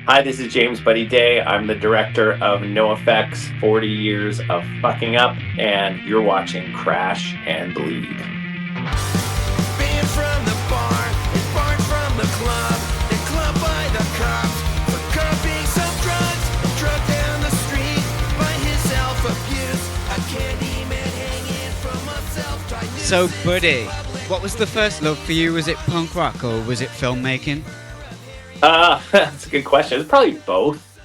Hi, this is James Buddy Day. I'm the director of NoFX 40 Years of Fucking Up, and you're watching Crash and Bleed. Banned from the bar, and barred from the club, and clubbed by the cops for copying some drugs, and drugged down the street by his self-abuse. A candy man hanging from a self-tight So, Buddy, what was the first love for you? Was it punk rock or was it filmmaking? That's a good question. It's probably both.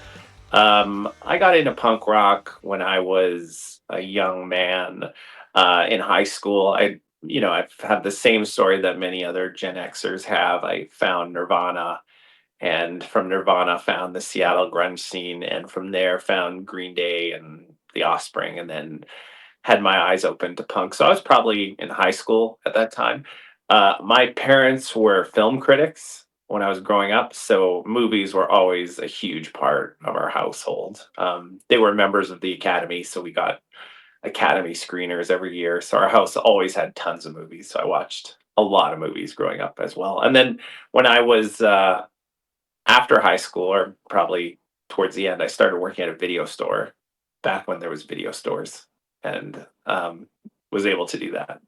I got into punk rock when I was a young man in high school. I've had the same story that many other Gen Xers have. I found Nirvana, and from Nirvana found the Seattle grunge scene, and from there found Green Day and The Offspring, and then had my eyes open to punk. So I was probably in high school at that time. My parents were film critics when I was growing up, so movies were always a huge part of our household. They were members of the Academy, so we got Academy screeners every year. So our house always had tons of movies. So I watched a lot of movies growing up as well. And then when I was after high school, or probably towards the end, I started working at a video store back when there was video stores, and was able to do that.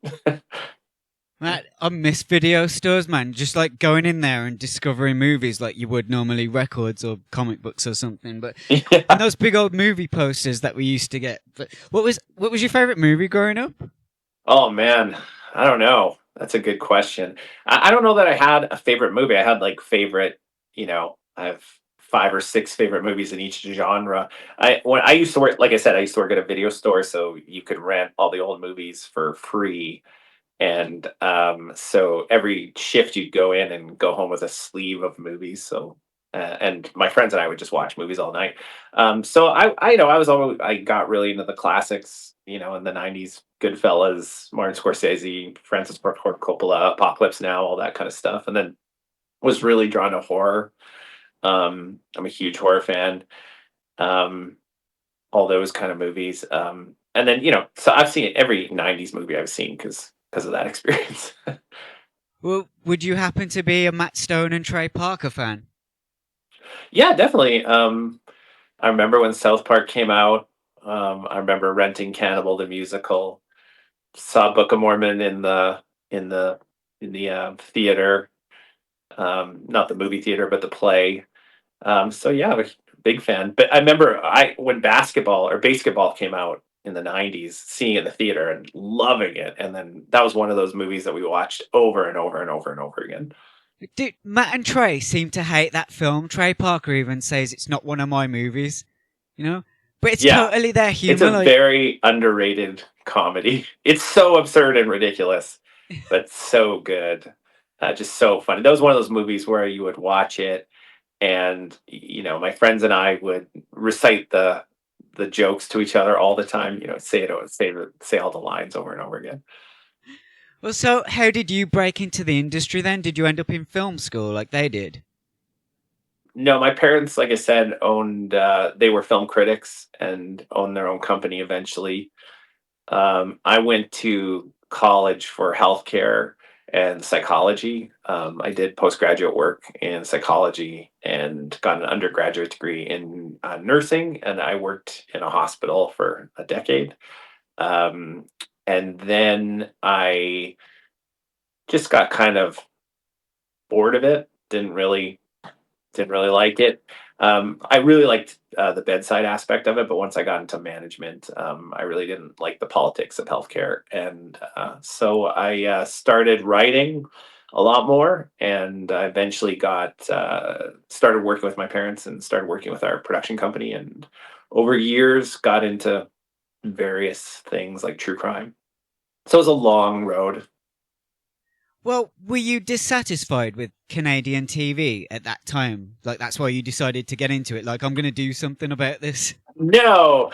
Man, I miss video stores, man. Just like going in there and discovering movies like you would normally records or comic books or something. But and Yeah. those big old movie posters that we used to get. But what was your favorite movie growing up? Oh man, I don't know. That's a good question. I don't know that I had a favorite movie. I had like favorite, I have five or six favorite movies in each genre. When I used to work, like I said, I used to work at a video store, so you could rent all the old movies for free. And so every shift you'd go in and go home with a sleeve of movies. So and my friends and I would just watch movies all night. So I got really into the classics. In the '90s, Goodfellas, Martin Scorsese, Francis Ford Coppola, Apocalypse Now, all that kind of stuff. And then was really drawn to horror. I'm a huge horror fan. Um, all those kind of movies. And then so I've seen every '90s movie I've seen because of that experience. Well, would you happen to be a Matt Stone and Trey Parker fan? Yeah, definitely. I remember when South Park came out. I remember renting Cannibal the musical. Saw Book of Mormon in the theater. Not the movie theater, but the play. So yeah, I was a big fan. But I remember when basketball came out in the '90s, seeing it in the theater and loving it. And then that was one of those movies that we watched over and over and over and over again. Dude, Matt and Trey seem to hate that film. Trey Parker even says it's not one of my movies, you know? But it's Yeah, totally their it's humor. a Like, very underrated comedy. It's so absurd and ridiculous, but so good. Just so funny. That was one of those movies where you would watch it, and my friends and I would recite the jokes to each other all the time. Say all the lines over and over again. well, so how did you break into the industry then? Did you end up in film school like they did? No, my parents, like I said, owned. They were film critics and owned their own company eventually. I went to college for healthcare and psychology. I did postgraduate work in psychology and got an undergraduate degree in nursing, and I worked in a hospital for a decade. Um, and then I just got kind of bored of it. Didn't really like it. I really liked the bedside aspect of it, but once I got into management, I really didn't like the politics of healthcare, and so I started writing a lot more, and I eventually got started working with my parents and started working with our production company, and over years got into various things like true crime. So it was a long road. Well, were you dissatisfied with Canadian TV at that time? Like, that's why you decided to get into it? Like, I'm going to do something about this? No,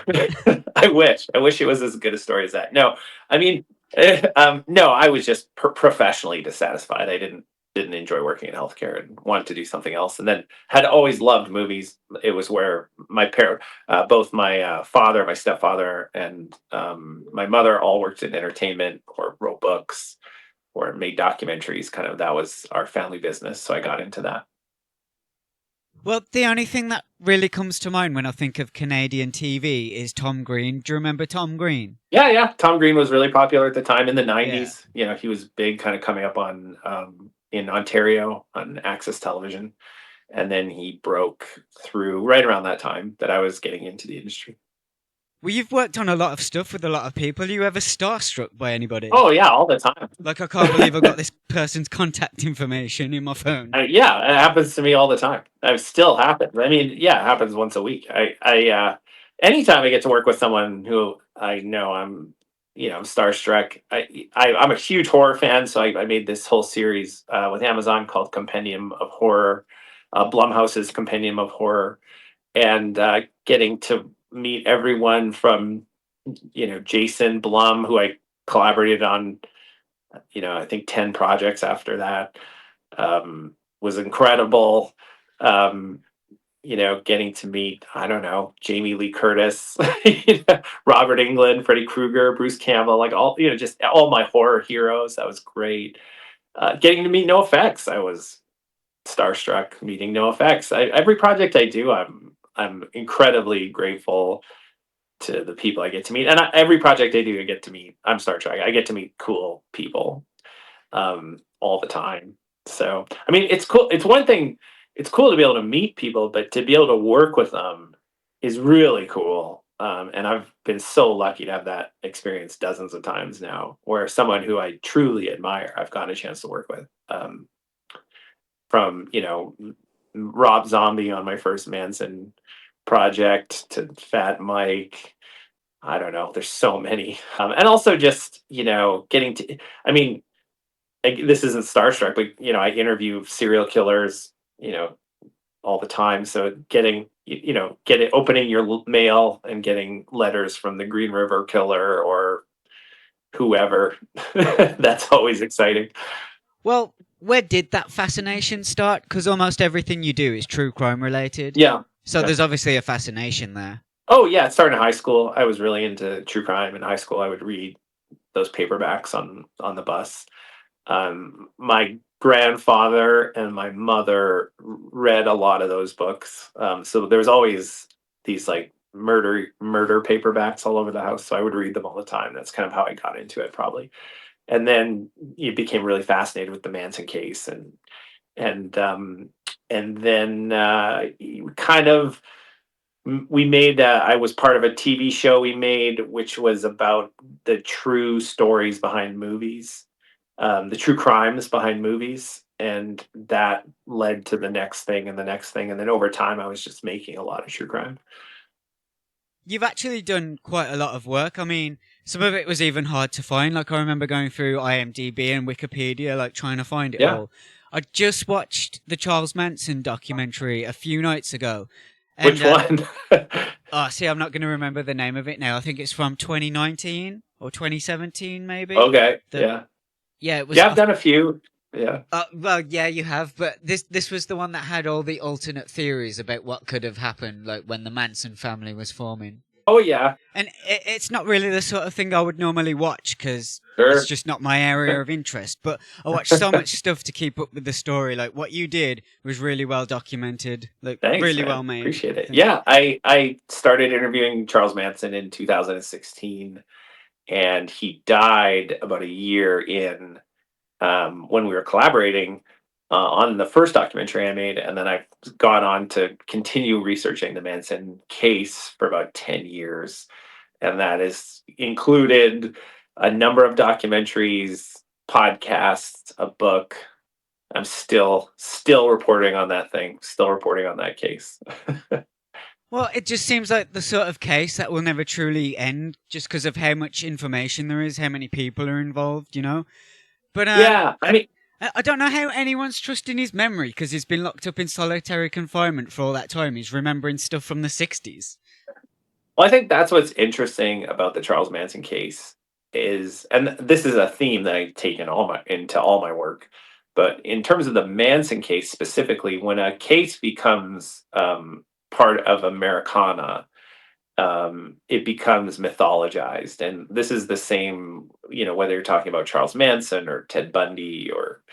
I wish. I wish it was as good a story as that. No, I mean, no. I was just professionally dissatisfied. I didn't enjoy working in healthcare and wanted to do something else. And then had always loved movies. It was where both my father, my stepfather, and my mother all worked in entertainment or wrote books or made documentaries. Kind of that was our family business. So I got into that. Well, the only thing that really comes to mind when I think of Canadian TV is Tom Green. Do you remember Tom Green? Yeah, yeah. Tom Green was really popular at the time in the Yeah. '90s. You know, he was big, kind of coming up on in Ontario on Access Television, and then he broke through right around that time that I was getting into the industry. Well, you've worked on a lot of stuff with a lot of people. Are you ever starstruck by anybody? Oh yeah, all the time. Like, I can't believe I've got this person's contact information in my phone. Yeah, it happens to me all the time. It still happens. I mean, yeah, it happens once a week. Anytime I get to work with someone who I know, I'm starstruck. I'm a huge horror fan, so I made this whole series with Amazon called Compendium of Horror, Blumhouse's Compendium of Horror, and getting to meet everyone from Jason Blum, who I collaborated on, I think 10 projects after that, was incredible. Um, getting to meet, I don't know, Jamie Lee Curtis, Robert Englund, Freddy Krueger, Bruce Campbell, like all, just all my horror heroes. That was great. Getting to meet NoFX, I was starstruck meeting NoFX. Every project I do, I'm incredibly grateful to the people I get to meet, and every project I do, I get to meet. I'm Star Trek. I get to meet cool people all the time. So, I mean, it's cool. It's one thing. It's cool to be able to meet people, but to be able to work with them is really cool. And I've been so lucky to have that experience dozens of times now, where someone who I truly admire, I've gotten a chance to work with. From Rob Zombie on my first Manson project to Fat Mike. I don't know. There's so many, and also just getting to. I mean, this isn't starstruck, but I interview serial killers, all the time. So getting, opening your mail and getting letters from the Green River Killer or whoever, that's always exciting. Well, where did that fascination start? Because almost everything you do is true crime related. Yeah. So Yeah. there's obviously a fascination there. Oh yeah, it started in high school. I was really into true crime in high school. I would read those paperbacks on the bus. My grandfather and my mother read a lot of those books. So there's always these like murder paperbacks all over the house. So I would read them all the time. That's kind of how I got into it, probably. And then you became really fascinated with the Manson case, and and then kind of we made. I was part of a TV show we made, which was about the true stories behind movies, the true crimes behind movies, and that led to the next thing and the next thing, and then over time, I was just making a lot of true crime. You've actually done quite a lot of work. I mean, some of it was even hard to find. Like, I remember going through IMDb and Wikipedia, like, trying to find it Yeah. all. I just watched the Charles Manson documentary a few nights ago. Which one? Oh, see, I'm not going to remember the name of it now. I think it's from 2019 or 2017, maybe. Okay. The, Yeah. Yeah, it was. Yeah, I've done a few. Yeah. Well, yeah, you have, but this was the one that had all the alternate theories about what could have happened, like when the Manson family was forming. Oh yeah. And it's not really the sort of thing I would normally watch because Sure. it's just not my area of interest. But I watched so much stuff to keep up with the story. Like, what you did was really well documented, like Thanks, really man. well made. Appreciate it. Yeah, I started interviewing Charles Manson in 2016, and he died about a year in, when we were collaborating on the first documentary I made, and then I've gone on to continue researching the Manson case for about 10 years, and that has included a number of documentaries, podcasts, a book. I'm still reporting on that thing, still reporting on that case. Well, it just seems like the sort of case that will never truly end just because of how much information there is, how many people are involved, you know? But Yeah, I mean, I don't know how anyone's trusting his memory because he's been locked up in solitary confinement for all that time. He's remembering stuff from the 60s. well, I think that's what's interesting about the Charles Manson case is, and this is a theme that I take in into all my work. But in terms of the Manson case specifically, when a case becomes part of Americana, it becomes mythologized, and this is the same. Whether you're talking about Charles Manson or Ted Bundy or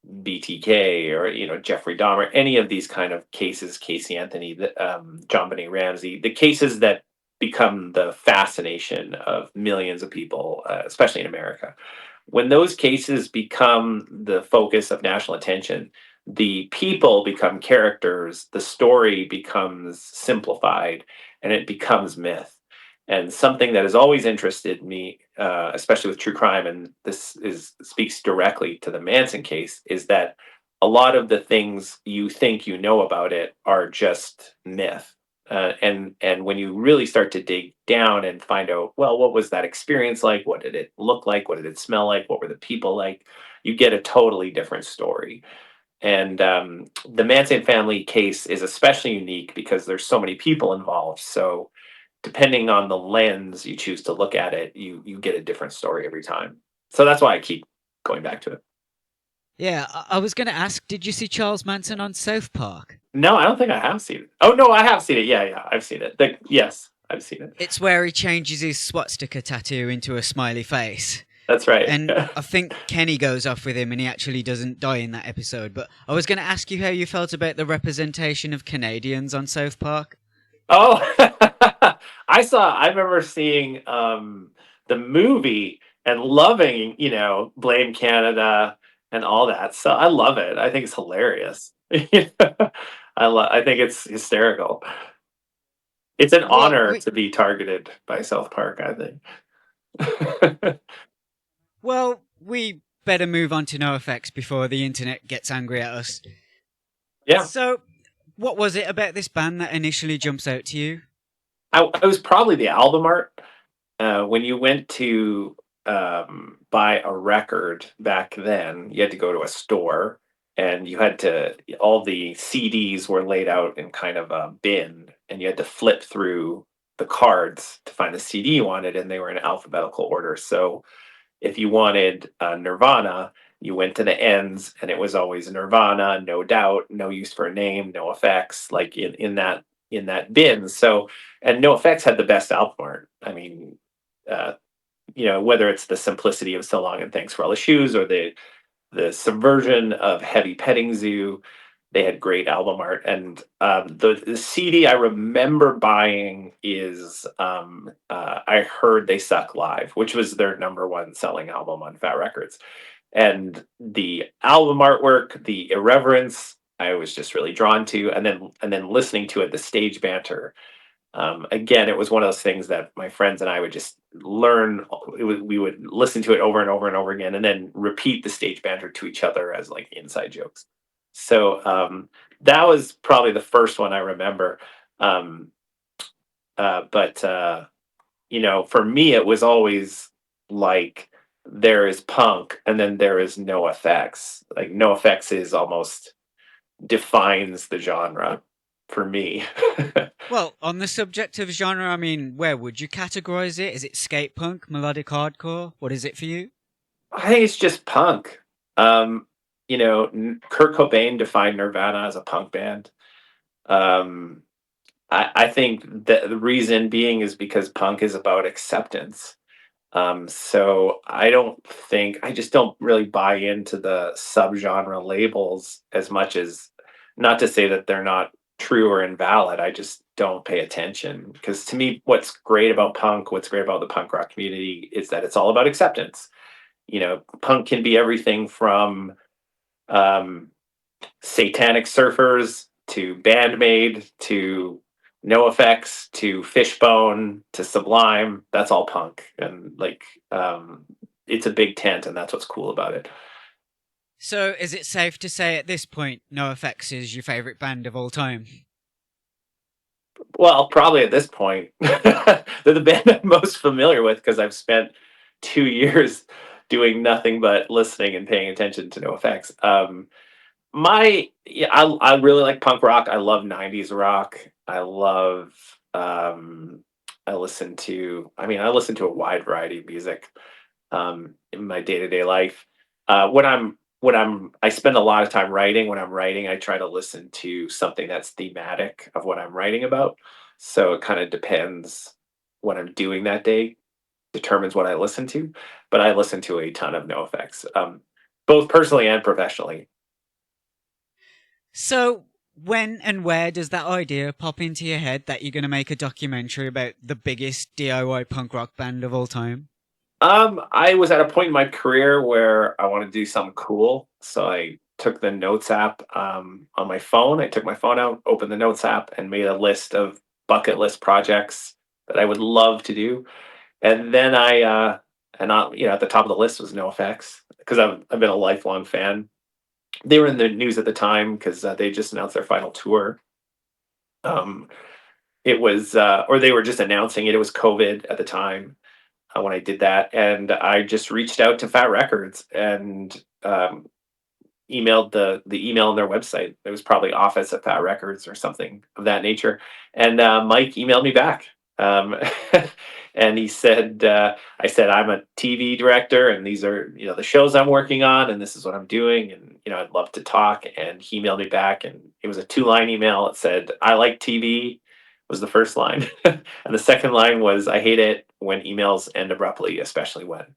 BTK or Jeffrey Dahmer, any of these kind of cases, Casey Anthony, John Benet Ramsey, the cases that become the fascination of millions of people, especially in America. When those cases become the focus of national attention, the people become characters, the story becomes simplified, and it becomes myth. And something that has always interested me, especially with true crime, and this is speaks directly to the Manson case, is that a lot of the things you think you know about it are just myth. And when you really start to dig down and find out, well, what was that experience like? What did it look like? What did it smell like? What were the people like? You get a totally different story. And the Manson family case is especially unique because there's so many people involved. So depending on the lens you choose to look at it, you get a different story every time. So that's why I keep going back to it. Yeah, I was going to ask, did you see Charles Manson on South Park? No, I don't think I have seen it. Oh no, I have seen it. Yeah, yeah, I've seen it. Yes, I've seen it. It's where he changes his swastika tattoo into a smiley face. That's right. And I think Kenny goes off with him and he actually doesn't die in that episode. But I was going to ask you how you felt about the representation of Canadians on South Park. Oh, I remember seeing the movie and loving, Blame Canada and all that. So I love it. I think it's hilarious. I think it's hysterical. It's an Well, honor to be targeted by South Park, I think. we better move on to NoFX before the internet gets angry at us. Yeah. So, what was it about this band that initially jumps out to you? I was probably the album art. When you went to buy a record back then, you had to go to a store and all the CDs were laid out in kind of a bin and you had to flip through the cards to find the CD you wanted, and they were in alphabetical order. So if you wanted Nirvana, you went to the ends and it was always Nirvana, No Doubt, No Use for a Name, No Effects, like in that bin. So, and No Effects had the best album art. I mean, uh, whether it's the simplicity of So Long and Thanks for All the Shoes or the subversion of Heavy Petting Zoo, they had great album art. And the CD I remember buying is I Heard They Suck Live, which was their number one selling album on Fat Records. And the album artwork, the irreverence, I was just really drawn to, and then listening to it, the stage banter. Again, it was one of those things that my friends and I would just learn. We would listen to it over and over and over again, and then repeat the stage banter to each other as like inside jokes. So that was probably the first one I remember. Um, but for me, it was always like there is punk, and then there is no effects. Like no effects is almost defines the genre for me. Well, on the subject of genre, I mean, where would you categorize it? Is it skate punk, melodic hardcore? What is it for you? I think it's just punk. Kurt Cobain defined Nirvana as a punk band. Um, I think that the reason being is because punk is about acceptance. So I just don't really buy into the subgenre labels as much as, not to say that they're not true or invalid. I just don't pay attention because to me, what's great about punk, what's great about the punk rock community is that it's all about acceptance. Punk can be everything from um, Satanic Surfers to Bandmade to No Effects to Fishbone to Sublime. That's all punk, and it's a big tent, and that's what's cool about it. So, is it safe to say at this point, NoFX is your favorite band of all time? Well, probably at this point, they're the band I'm most familiar with because I've spent 2 years doing nothing but listening and paying attention to No Effects. I really like punk rock. I love '90s rock. I listen to a wide variety of music in my day-to-day life. I spend a lot of time writing. When I'm writing, I try to listen to something that's thematic of what I'm writing about. So it kind of depends what I'm doing that day, determines what I listen to. But I listen to a ton of NoFX. both personally and professionally. So, when and where does that idea pop into your head that you're going to make a documentary about the biggest DIY punk rock band of all time? I was at a point in my career where I wanted to do something cool, so I took the Notes app on my phone. I took my phone out, opened the Notes app, and made a list of bucket list projects that I would love to do. And then at the top of the list was NoFX because I've been a lifelong fan. They were in the news at the time because they just announced their final tour. Um, it was, or they were just announcing it. It was COVID at the time when I did that, and I just reached out to Fat Records and emailed the email on their website. It was probably office at Fat Records or something of that nature. And Mike emailed me back. Um, and he said, I said, I'm a TV director and these are, the shows I'm working on and this is what I'm doing. And, I'd love to talk. And he emailed me back and it was a 2-line email. It said, I like TV was the first line. And the second line was, I hate it when emails end abruptly, especially when.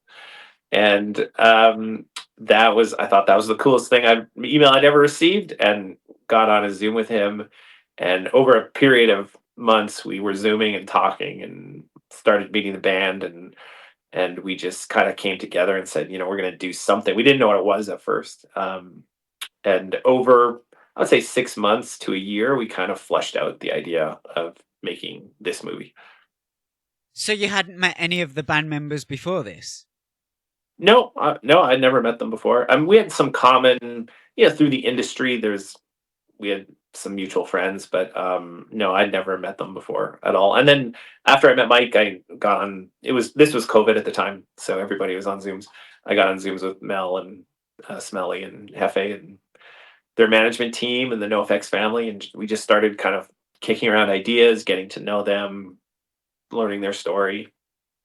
And I thought that was the coolest email I'd ever received, and got on a Zoom with him. And over a period of months, we were zooming and talking, and started meeting the band, and we just kind of came together and said, we're going to do something. We didn't know what it was at first, and over I would say 6 months to a year, we kind of fleshed out the idea of making this movie. So you hadn't met any of the band members before this? No, no, I'd never met them before. We had some common, through the industry. We had some mutual friends, but no, I'd never met them before at all. And then after I met Mike, I got on. This was COVID at the time, so everybody was on Zooms. I got on Zooms with Mel and Smelly and Hefe and their management team and the NoFX family, and we just started kind of kicking around ideas, getting to know them, learning their story.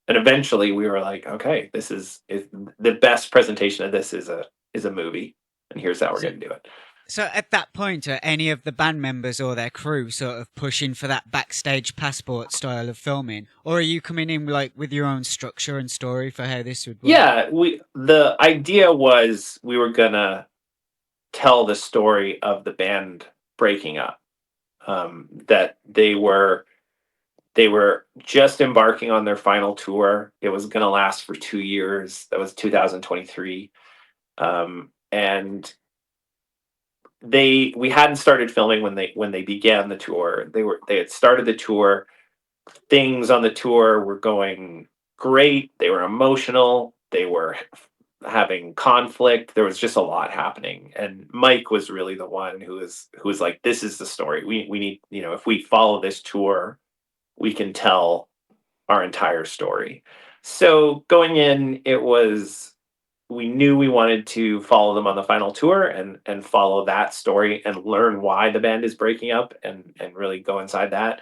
And eventually we were like, okay, this is the best presentation of this is a movie, and here's how we're So, going to do it. so at that point, are any of the band members or their crew sort of pushing for that backstage passport style of filming, or are you coming in like with your own structure and story for how this would work? Yeah, the idea was we were gonna tell the story of the band breaking up. That they were just embarking on their final tour. It was going to last for 2 years. That was 2023. And we hadn't started filming when they began the tour. They had started the tour. Things on the tour were going great. They were emotional. They were having conflict. There was just a lot happening. And Mike was really the one who was like, this is the story. We need, if we follow this tour, we can tell our entire story. So going in, we knew we wanted to follow them on the final tour and follow that story and learn why the band is breaking up and really go inside that.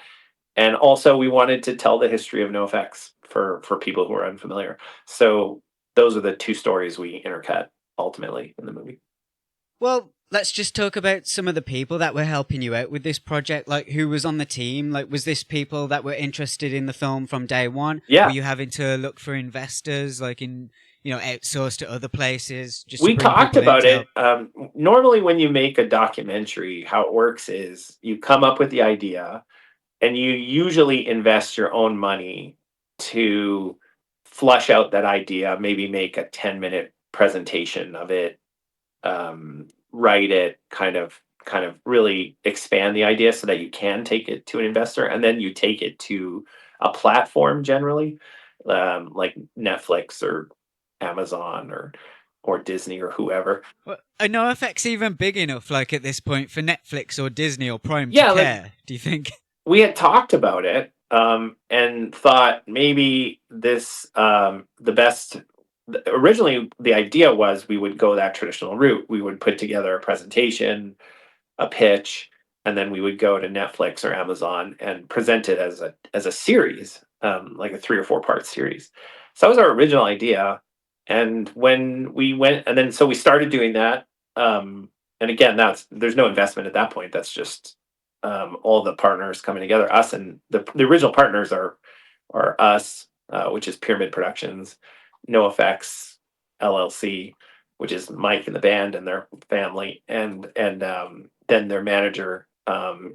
And also we wanted to tell the history of NoFX for people who are unfamiliar. So those are the two stories we intercut ultimately in the movie. Well, let's just talk about some of the people that were helping you out with this project. Like, who was on the team? Like, was this people that were interested in the film from day one? Yeah. Were you having to look for investors, like outsource to other places? Just to We bring talked people in about to it. help? Normally, when you make a documentary, how it works is you come up with the idea and you usually invest your own money to flush out that idea, maybe make a 10-minute presentation of it, write it, kind of really expand the idea so that you can take it to an investor, and then you take it to a platform generally, like Netflix or Amazon or Disney or whoever. Well, are NoFX even big enough, like at this point, for Netflix or Disney or Prime to Yeah, like care? Do you think? we had talked about it, and thought maybe the best. Originally, the idea was we would go that traditional route. We would put together a presentation, a pitch, and then we would go to Netflix or Amazon and present it as a series, like a 3 or 4 part series. So that was our original idea. And when we went, and then so we started doing that. And again, there's no investment at that point. That's just all the partners coming together. Us and the original partners are us, which is Pyramid Productions, NoFX LLC, which is Mike and the band and their family, and then their manager,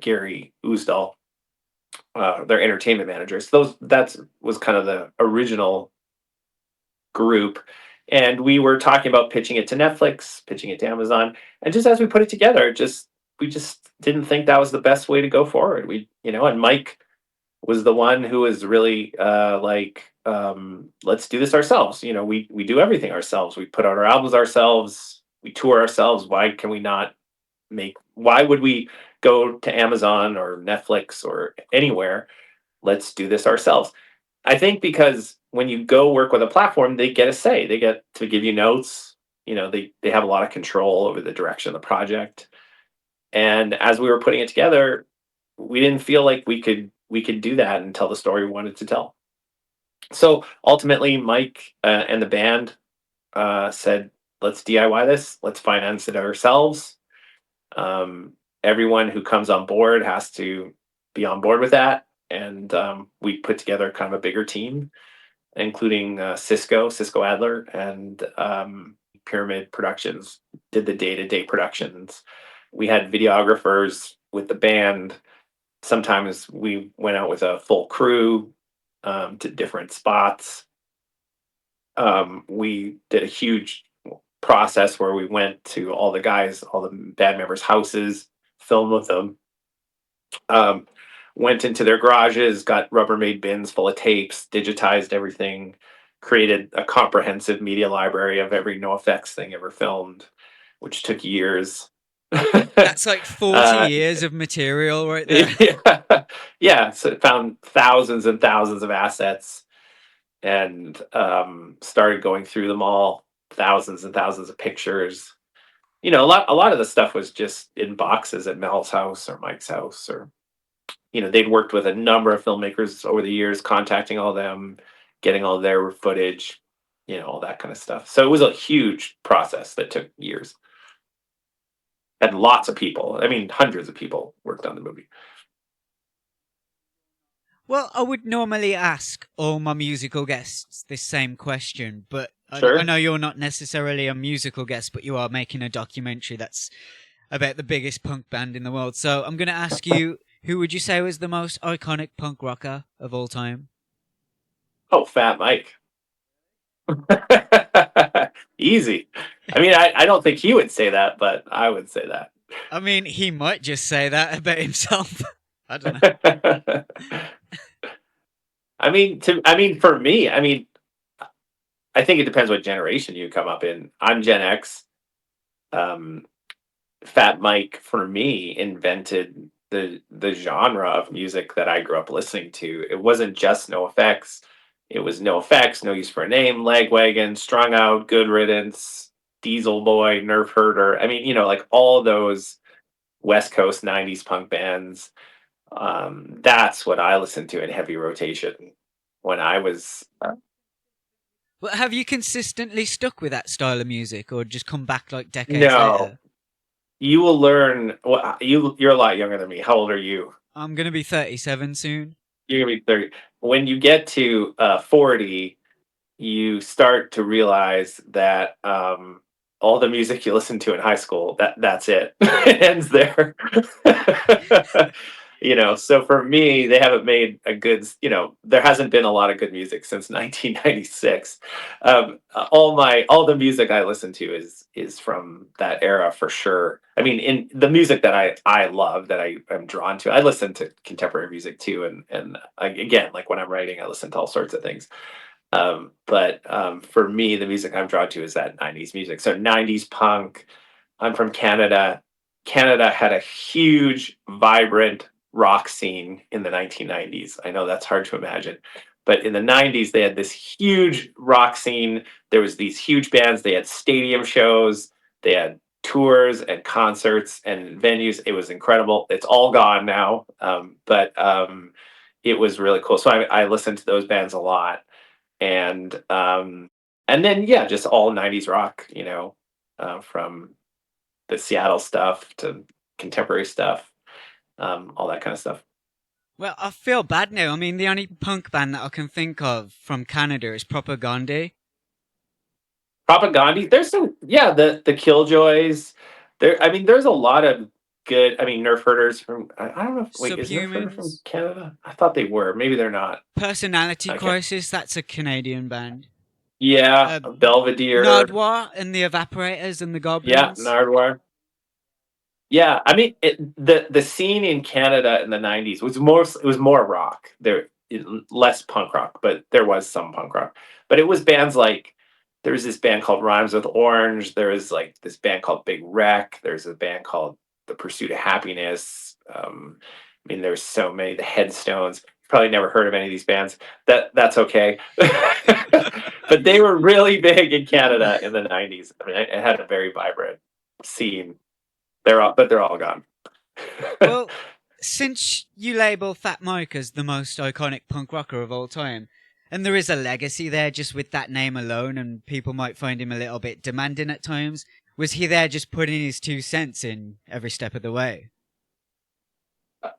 Gary Uzdal, their entertainment manager. So that was kind of the original group. And we were talking about pitching it to Netflix, pitching it to Amazon, and just as we put it together, just we just didn't think that was the best way to go forward. And Mike was the one who was really like, let's do this ourselves. We do everything ourselves. We put out our albums ourselves. We tour ourselves. Why can we not make? Why would we go to Amazon or Netflix or anywhere? Let's do this ourselves. I think because when you go work with a platform, they get a say. They get to give you notes. They have a lot of control over the direction of the project. And as we were putting it together, we didn't feel like we could do that and tell the story we wanted to tell. So ultimately, Mike and the band said, "Let's DIY this. Let's finance it ourselves." Everyone who comes on board has to be on board with that, and we put together kind of a bigger team, including Cisco Adler, and Pyramid Productions did the day-to-day productions. We had videographers with the band. Sometimes we went out with a full crew to different spots. We did a huge process where we went to all the band members' houses, filmed with them, um, went into their garages, got Rubbermaid bins full of tapes, digitized everything, created a comprehensive media library of every NoFX thing ever filmed, which took years. That's like 40 uh, years of material right there. yeah, yeah. So it found thousands and thousands of assets, and started going through them all. Thousands and thousands of pictures. A lot of the stuff was just in boxes at Mel's house or Mike's house, or they'd worked with a number of filmmakers over the years, contacting all of them, getting all their footage, all that kind of stuff. So it was a huge process that took years, and lots of people. I mean, hundreds of people worked on the movie. Well, I would normally ask all my musical guests this same question, but I Sure. know you're not necessarily a musical guest, but you are making a documentary that's about the biggest punk band in the world. So I'm going to ask you, who would you say was the most iconic punk rocker of all time? Oh, Fat Mike. Easy. I mean, I don't think he would say that, but I would say that. I mean, he might just say that about himself. I don't know. For me, I think it depends what generation you come up in. I'm Gen X. Um, Fat Mike for me invented the genre of music that I grew up listening to. It wasn't just NoFX. It was NoFX, No Use for a Name, Lagwagon, Strung Out, Good Riddance, Diesel Boy, Nerf Herder. Like all those West Coast '90s punk bands. That's what I listened to in heavy rotation when I was. But have you consistently stuck with that style of music, or just come back like decades No, later? you will learn. Well, you're a lot younger than me. How old are you? I'm going to be 37 soon. You're gonna be 30. When you get to 40, you start to realize that all the music you listened to in high school, that's it. It ends there. So for me, they haven't made there hasn't been a lot of good music since 1996. All the music I listen to is from that era for sure. I mean, in the music that I love, that I am drawn to. I listen to contemporary music too, and again, like when I'm writing, I listen to all sorts of things. But for me, the music I'm drawn to is that '90s music. So '90s punk. I'm from Canada. Canada had a huge, vibrant rock scene in the 1990s. I know that's hard to imagine, but in the '90s, they had this huge rock scene. There was these huge bands. They had stadium shows. They had tours and concerts and venues. It was incredible. It's all gone now, but it was really cool. So I listened to those bands a lot, and then yeah, just all '90s rock. From the Seattle stuff to contemporary stuff, all that kind of stuff. Well, I feel bad now. I mean, the only punk band that I can think of from Canada is Propagandhi. Propaganda. There's some, yeah, the Killjoys. There, I mean, there's a lot of good. I mean, Nerf Herders from. I don't know. Wait, is Nerf Herder from Subhumans, Canada? I thought they were. Maybe they're not. Personality Okay. Crisis, that's a Canadian band. Yeah, Uh, Belvedere. Nardwar and the Evaporators and the Yeah, Goblins. Nardwar. Yeah, I mean, the scene in Canada in the '90s was more, it was more rock. Less punk rock, but there was some punk rock. But it was bands like, there was this band called Rhymes with Orange. There was like this band called Big Wreck. There's a band called The Pursuit of Happiness. I mean, there's so many. The Headstones. Probably never heard of any of these bands. That's okay. But they were really big in Canada in the '90s. I mean, it had a very vibrant scene. They're all gone. Well, since you label Fat Mike as the most iconic punk rocker of all time, and there is a legacy there just with that name alone, and people might find him a little bit demanding at times, was he there just putting his 2 cents in every step of the way?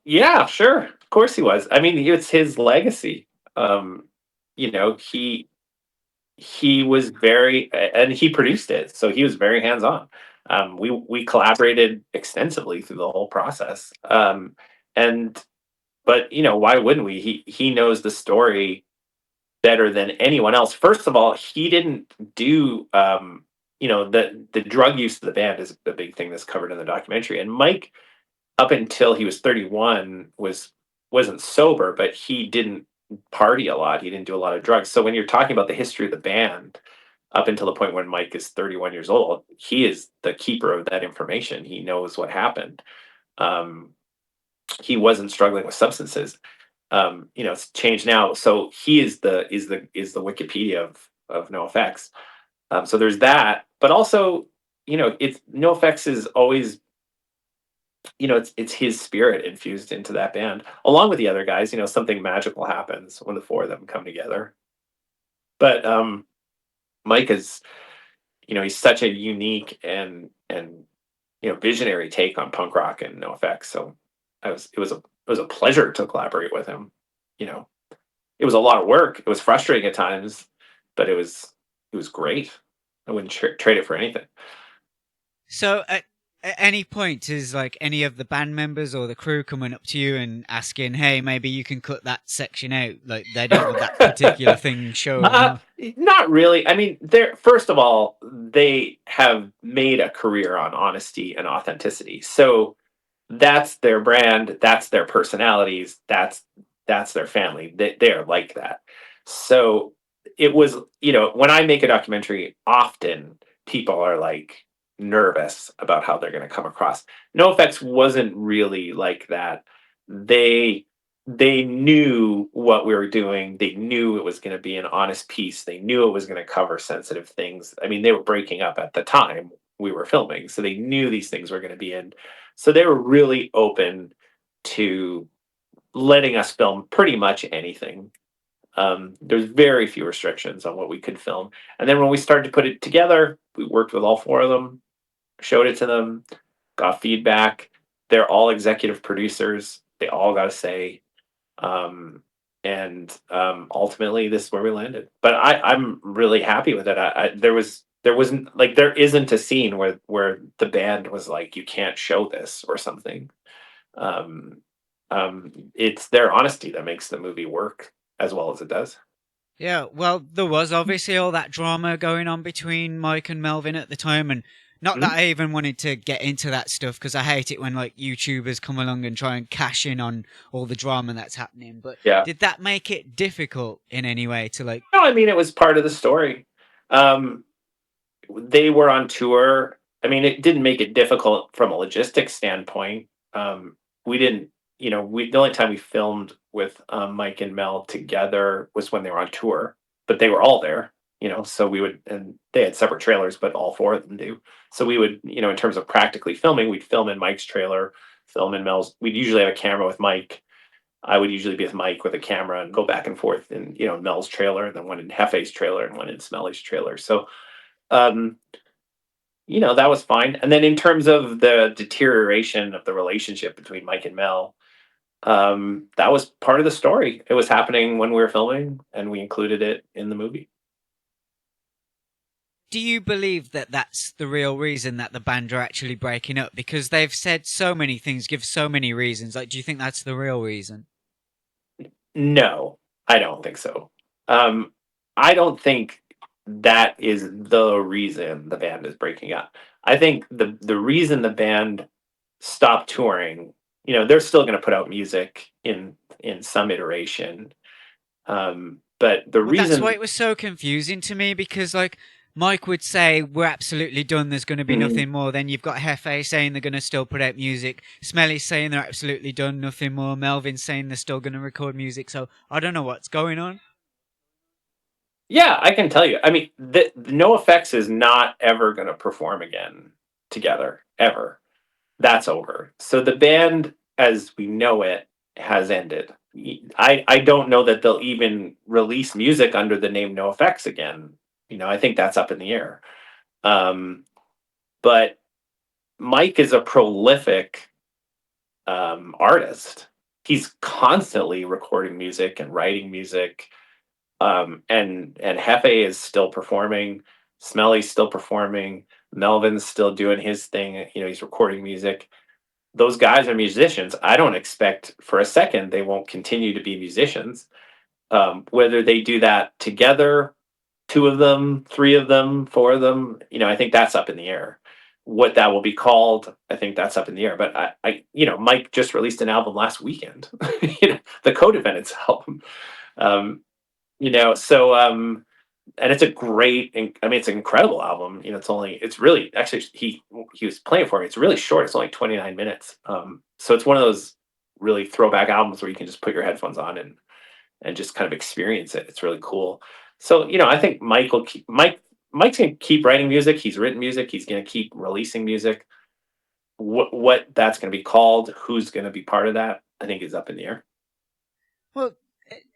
Yeah, sure. Of course he was. I mean, it's his legacy. Um, you know, he was very, and he produced it, so he was very hands on. We collaborated extensively through the whole process. And but why wouldn't we? He knows the story better than anyone else. First of all, he didn't do, the drug use of the band is the big thing that's covered in the documentary. And Mike, up until he was 31, wasn't sober, but he didn't party a lot. He didn't do a lot of drugs. So when you're talking about the history of the band, up until the point when Mike is 31 years old, he is the keeper of that information. He knows what happened. Um, he wasn't struggling with substances. It's changed now. So he is the Wikipedia of NoFX. So there's that, but also, it's NoFX is always, it's his spirit infused into that band, along with the other guys. Something magical happens when the four of them come together. But Mike is, he's such a unique and visionary take on punk rock and NoFX. So it was a pleasure to collaborate with him. You know, it was a lot of work. It was frustrating at times, but it was great. I wouldn't trade it for anything. So at any point is like any of the band members or the crew coming up to you and asking, "Hey, maybe you can cut that section out. Like they don't want that particular thing shown." Uh, Huh? Not really. I mean, they're first of all, they have made a career on honesty and authenticity. So that's their brand, that's their personalities, that's their family. They are like that. So it was, when I make a documentary, often people are like nervous about how they're going to come across. NoFX wasn't really like that. They knew what we were doing. They knew it was going to be an honest piece. They knew it was going to cover sensitive things. I mean, they were breaking up at the time we were filming, so they knew these things were going to be in. So they were really open to letting us film pretty much anything. There's very few restrictions on what we could film. And then when we started to put it together, we worked with all four of them, showed it to them, got feedback. They're all executive producers. They all got a say. And ultimately, this is where we landed. But I'm really happy with it. There wasn't like, there isn't a scene where the band was like, you can't show this or something. Um, it's their honesty that makes the movie work as well as it does. Yeah, well, there was obviously all that drama going on between Mike and Melvin at the time, and not that Mhm. I even wanted to get into that stuff because I hate it when like YouTubers come along and try and cash in on all the drama that's happening. But Yeah. did that make it difficult in any way to like? No, I mean, it was part of the story. Um, they were on tour. I mean, it didn't make it difficult from a logistics standpoint. We didn't, the only time we filmed with Mike and Mel together was when they were on tour, but they were all there, so we would, and they had separate trailers, but all four of them do. So we would, in terms of practically filming, we'd film in Mike's trailer, film in Mel's. We'd usually have a camera with Mike. I would usually be with Mike with a camera and go back and forth in, Mel's trailer, and then one in Hefe's trailer and one in Smelly's trailer. So, um, that was fine. And then in terms of the deterioration of the relationship between Mike and Mel, that was part of the story. It was happening when we were filming, and we included it in the movie. do you believe that that's the real reason that the band are actually breaking up? Because they've said so many things, give so many reasons. Like, do you think that's the real reason? No, I don't think so. Um, I don't think that is the reason the band is breaking up. I think the reason the band stopped touring, they're still going to put out music in some iteration. But the Well, that's why reason, it was so confusing to me because, like, Mike would say, we're absolutely done, there's going to be Mhm. nothing more. Then you've got Hefe saying they're going to still put out music. Smelly saying they're absolutely done, nothing more. Melvin saying they're still going to record music. So I don't know what's going on. Yeah, I can tell you. I mean, the NoFX is not ever going to perform again together ever. That's over. So the band, as we know it, has ended. I don't know that they'll even release music under the name NoFX again. I think that's up in the air. Um, but Mike is a prolific artist. He's constantly recording music and writing music. And Hefe is still performing. Smelly's still performing. Melvin's still doing his thing. He's recording music. Those guys are musicians. I don't expect for a second they won't continue to be musicians. Whether they do that together, two of them, three of them, four of them, I think that's up in the air. What that will be called, I think that's up in the air. But Mike just released an album last weekend. The Co-Defendants album. Um, so and it's a great, I mean, it's an incredible album. It's really actually he was playing for me. It's really short. It's only 29 minutes. So it's one of those really throwback albums where you can just put your headphones on and just kind of experience it. It's really cool. So I think Mike's gonna keep writing music. He's written music. He's gonna keep releasing music. What that's gonna be called, who's gonna be part of that, I think is up in the air. Well,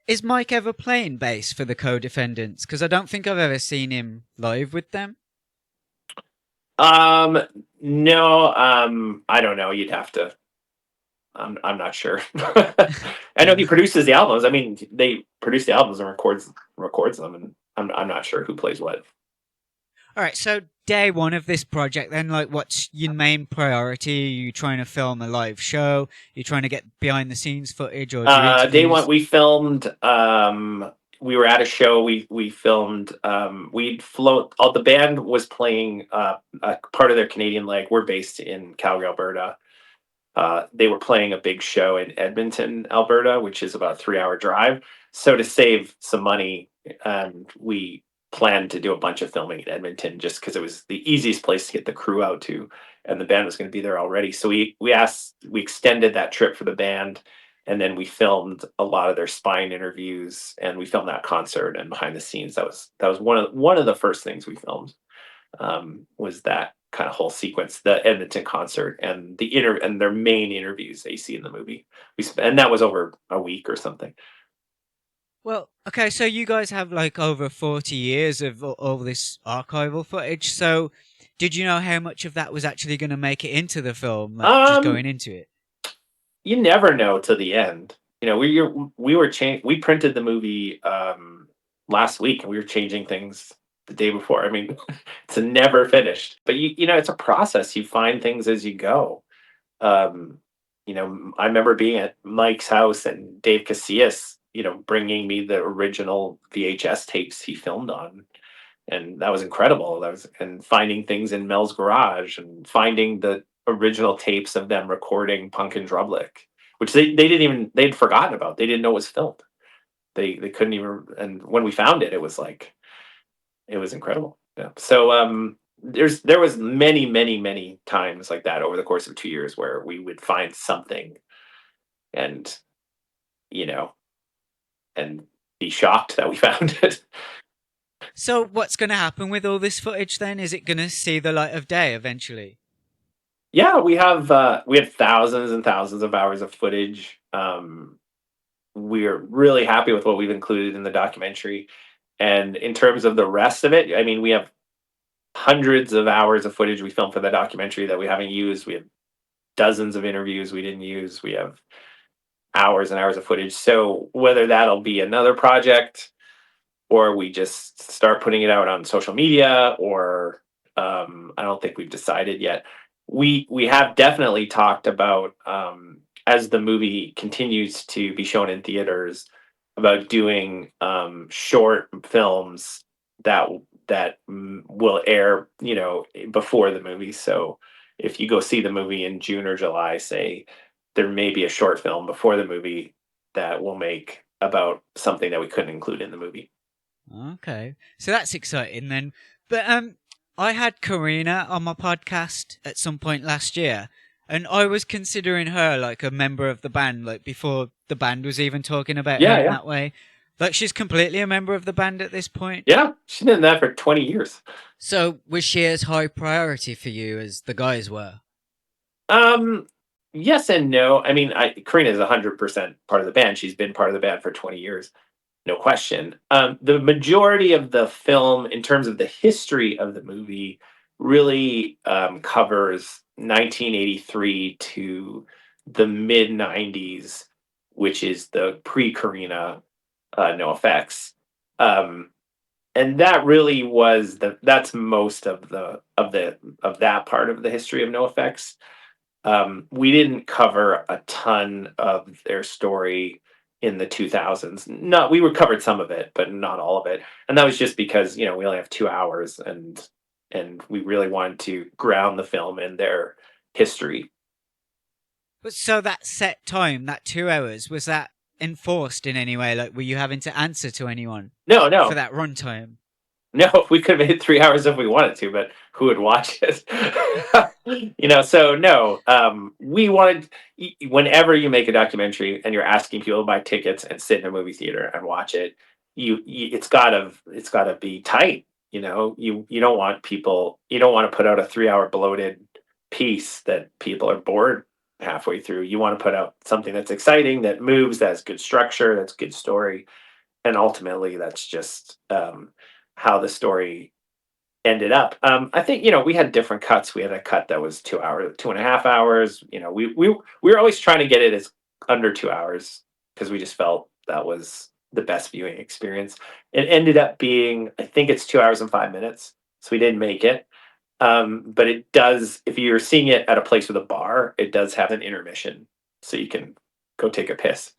is Mike ever playing bass for the Co-Defendants? Because I don't think I've ever seen him live with them. Um, no, I don't know. You'd have to. I'm not sure. I know he produces the albums. I mean, they produce the albums and records them, and I'm not sure who plays what. All right, so day one of this project, then, like, what's your main priority? Are you trying to film a live show? Are you trying to get behind the scenes footage or do Day one, interviews? we filmed. We were at a show. We filmed. We'd float. All the band was playing a part of their Canadian leg. We're based in Calgary, Alberta. They were playing a big show in Edmonton, Alberta, which is about a 3-hour drive. So to save some money, we planned to do a bunch of filming in Edmonton just because it was the easiest place to get the crew out to, and the band was going to be there already. So we extended that trip for the band, and then we filmed a lot of their spine interviews, and we filmed that concert and behind the scenes. That was one of the first things we filmed, was that kind of whole sequence, the Edmonton concert and and their main interviews that you see in the movie. And that was over a week or something. Well, okay, so you guys have like over 40 years of all this archival footage. So did you know how much of that was actually going to make it into the film, like just Um, going into it? you never know till the end. We printed the movie last week, and we were changing things the day before. I mean, it's never finished. But it's a process. You find things as you go. Um, I remember being at Mike's house and Dave Casillas, bringing me the original VHS tapes he filmed on, and that was incredible. And finding things in Mel's garage and finding the original tapes of them recording Punk and Drublick, which they'd forgotten about. They didn't know it was filmed. They couldn't even. And when we found it, it was like it was incredible. Yeah. So there was many times like that over the course of 2 years where we would find something and you know and be shocked that we found it. So what's going to happen with all this footage then? Is it going to see the light of day eventually? Yeah, we have thousands and thousands of hours of footage. We're really happy with what we've included in the documentary. And in terms of the rest of it, I mean, we have hundreds of hours of footage we filmed for the documentary that we haven't used. We have dozens of interviews we didn't use. We have hours and hours of footage. So whether that'll be another project, or we just start putting it out on social media, or I don't think we've decided yet. We have definitely talked about, as the movie continues to be shown in theaters, about doing short films that will air, before the movie. So if you go see the movie in June or July, say, there may be a short film before the movie that we'll make about something that we couldn't include in the movie. Okay, so that's exciting then. But I had Karina on my podcast at some point last year, and I was considering her like a member of the band, like before the band was even talking about her Yeah, in yeah, that way. Like she's completely a member of the band at this point. yeah. She's been in that for 20 years. So was she as high priority for you as the guys were? Um, yes and no. I mean, Karina is 100% part of the band. She's been part of the band for 20 years, no question. The majority of the film, in terms of the history of the movie, really covers 1983 to the mid 90s, which is the pre-Karina NoFX. Um, and that really was that's most of that part of the history of NoFX. We didn't cover a ton of their story in the 2000s. No, we covered some of it, but not all of it. And that was just because, we only have 2 hours, and we really wanted to ground the film in their history. But so that set time, that 2 hours, was that enforced in any way? Like, were you having to answer to anyone No, for no, that runtime? no. We could have made 3 hours if we wanted to, but who would watch it? So no. We wanted, whenever you make a documentary and you're asking people to buy tickets and sit in a movie theater and watch it, it's gotta be tight. You don't want people, you don't want to put out a 3 hour bloated piece that people are bored halfway through. You want to put out something that's exciting, that moves, that has good structure, that's good story, and ultimately that's just how the story ended up. I think, we had different cuts. We had a cut that was 2 hours, 2.5 hours. We were always trying to get it as under 2 hours, because we just felt that was the best viewing experience. It ended up being, I think it's 2 hours and 5 minutes, so we didn't make it. But it does, if you're seeing it at a place with a bar, it does have an intermission, so you can go take a piss.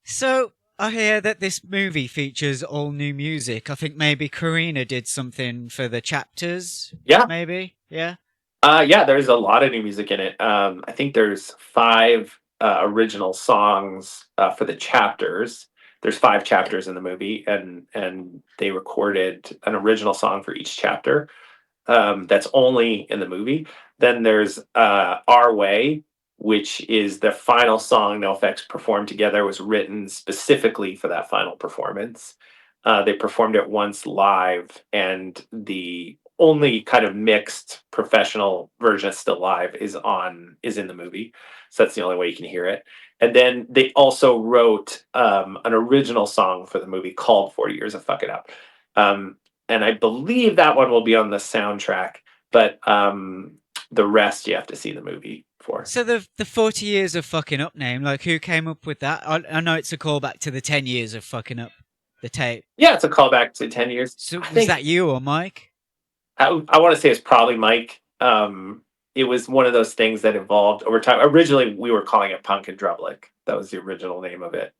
So I hear that this movie features all new music. I think maybe Karina did something for the chapters. Yeah. Maybe, yeah. Yeah, there's a lot of new music in it. I think there's five original songs for the chapters. There's five chapters in the movie, and they recorded an original song for each chapter. That's only in the movie. Then there's Our Way, which is the final song NoFX performed together, was written specifically for that final performance. They performed it once live, and the only kind of mixed professional version that's still live is in the movie. So that's the only way you can hear it. And then they also wrote an original song for the movie called 40 Years of Fucking Up. Um, and I believe that one will be on the soundtrack, but the rest you have to see the movie for. So the 40 years of fucking up name, like who came up with that? I know it's a callback to the 10 years of fucking up, the tape. Yeah, it's a callback to 10 years. So I was think that you or Mike? I want to say it's probably Mike. It was one of those things that evolved over time. Originally, we were calling it Punk and Drublick. That was the original name of it.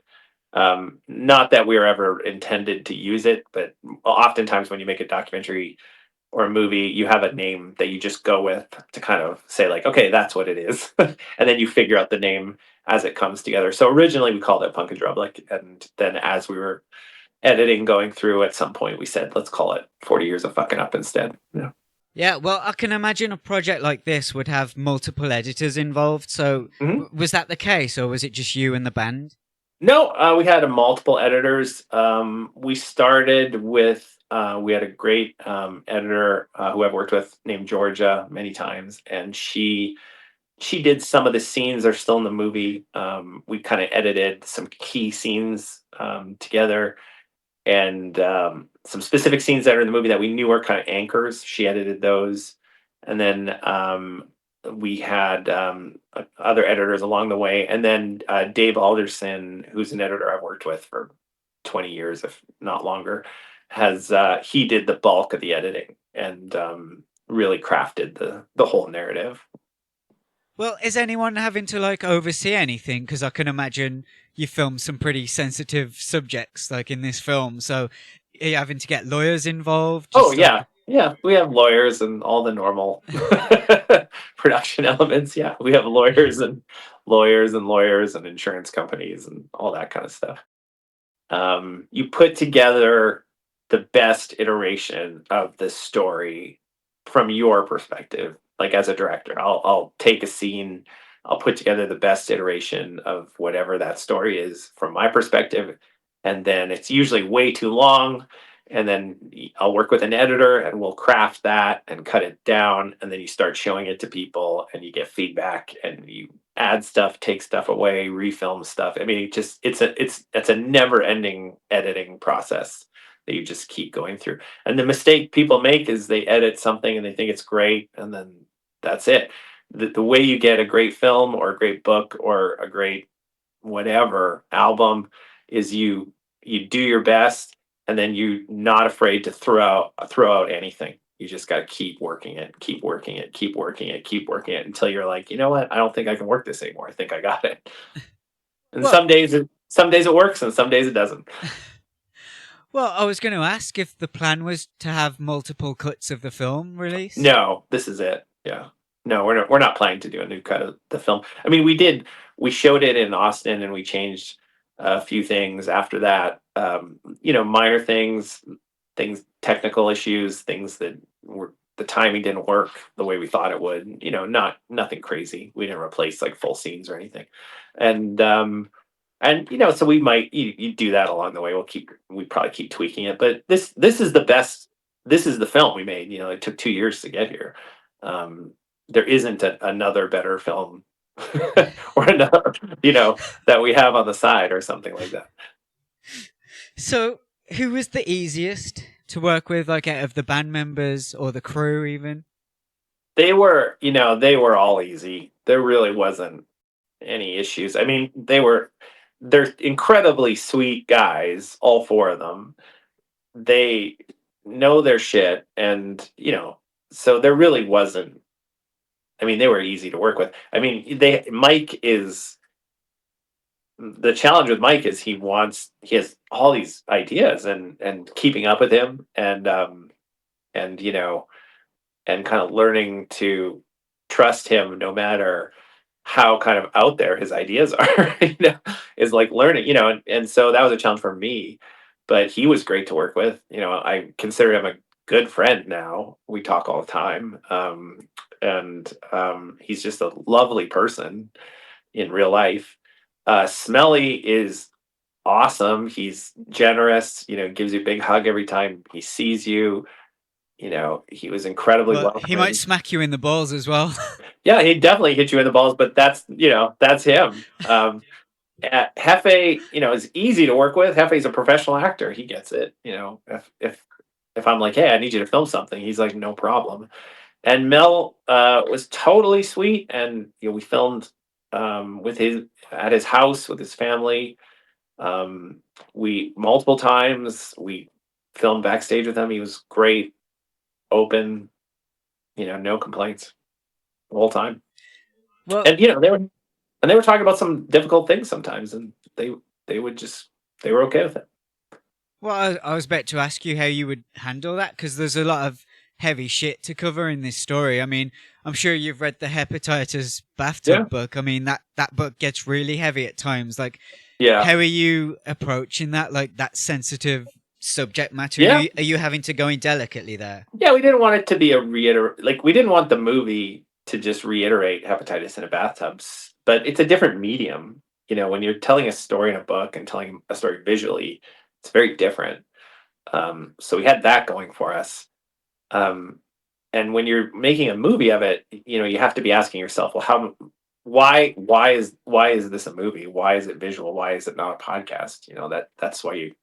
Not that we were ever intended to use it, but oftentimes when you make a documentary or a movie, you have a name that you just go with to kind of say, like, okay, that's what it is. And then you figure out the name as it comes together. So originally we called it Punk and Drublick. And then as we were editing, going through, at some point we said, let's call it 40 Years of Fucking Up instead. Yeah. Yeah, well, I can imagine a project like this would have multiple editors involved. So Mhm. was that the case, or was it just you and the band? No, we had multiple editors. We started with, we had a great editor who I've worked with, named Georgia, many times, and she did some of the scenes that are still in the movie. We kind of edited some key scenes together, and some specific scenes that are in the movie that we knew were kind of anchors. She edited those, and then we had other editors along the way, and then Dave Alderson, who's an editor I've worked with for 20 years, if not longer, has he did the bulk of the editing and really crafted the whole narrative. Well, is anyone having to like oversee anything? Because I can imagine you filmed some pretty sensitive subjects, like in this film. So, are you having to get lawyers involved? Oh Just like, yeah, yeah. We have lawyers and all the normal production elements. Yeah, we have lawyers and insurance companies and all that kind of stuff. You put together the best iteration of the story from your perspective. Like as a director, I'll take a scene, I'll put together the best iteration of whatever that story is from my perspective, and then it's usually way too long. And then I'll work with an editor and we'll craft that and cut it down. And then you start showing it to people and you get feedback and you add stuff, take stuff away, refilm stuff. I mean, it's a never ending editing process that you just keep going through. And the mistake people make is they edit something and they think it's great, and then that's it. The way you get a great film or a great book or a great whatever album is you do your best, and then you're not afraid to throw out anything. You just got to keep working it, keep working it, keep working it, keep working it until you're like, you know what? I don't think I can work this anymore. I think I got it. And well, some days it works, and some days it doesn't. well, I was going to ask if the plan was to have multiple cuts of the film released. No, this is it. Yeah. No, we're not planning to do a new cut of the film. I mean, we showed it in Austin and we changed a few things after that. Minor things, technical issues, things that were the timing didn't work the way we thought it would. Nothing crazy. We didn't replace like full scenes or anything. And so we might you do that along the way. We probably keep tweaking it, but this is the best. This is the film we made. It took 2 years to get here. There isn't another better film or another, that we have on the side or something like that. So, who was the easiest to work with, like out of the band members or the crew, even? They were all easy. There really wasn't any issues. I mean, they're incredibly sweet guys, all four of them. They know their shit, and so there really wasn't. I mean, they were easy to work with. I mean, Mike is the challenge with Mike is he has all these ideas, and keeping up with him, and and kind of learning to trust him no matter how kind of out there his ideas are, is like learning, and so that was a challenge for me, but he was great to work with. I consider him a good friend now. We talk all the time. And he's just a lovely person in real life. Smelly is awesome. He's generous, gives you a big hug every time he sees you. He was incredibly Well, he might welcoming. smack you in the balls as well. Yeah, he definitely hit you in the balls, but that's him. Hefe, is easy to work with. Hefe's a professional actor. He gets it. If I'm like, hey, I need you to film something, he's like, no problem. And Mel was totally sweet, and we filmed at his house with his family. We multiple times we filmed backstage with him. He was great, open, no complaints the whole time. Well, And they were talking about some difficult things sometimes, and they were okay with it. well, I was about to ask you how you would handle that, because there's a lot of heavy shit to cover in this story. I mean, I'm sure you've read the Hepatitis Bathtub Yeah. book. I mean, that book gets really heavy at times. Like, Yeah. how are you approaching that, like that sensitive subject matter? Yeah. Are you having to go in delicately there? Yeah, we didn't want it to be we didn't want the movie to just reiterate hepatitis in a bathtub, but it's a different medium. When you're telling a story in a book and telling a story visually, it's very different. So we had that going for us. And when you're making a movie of it, you have to be asking yourself, well, why is this a movie? Why is it visual? Why is it not a podcast? That's how you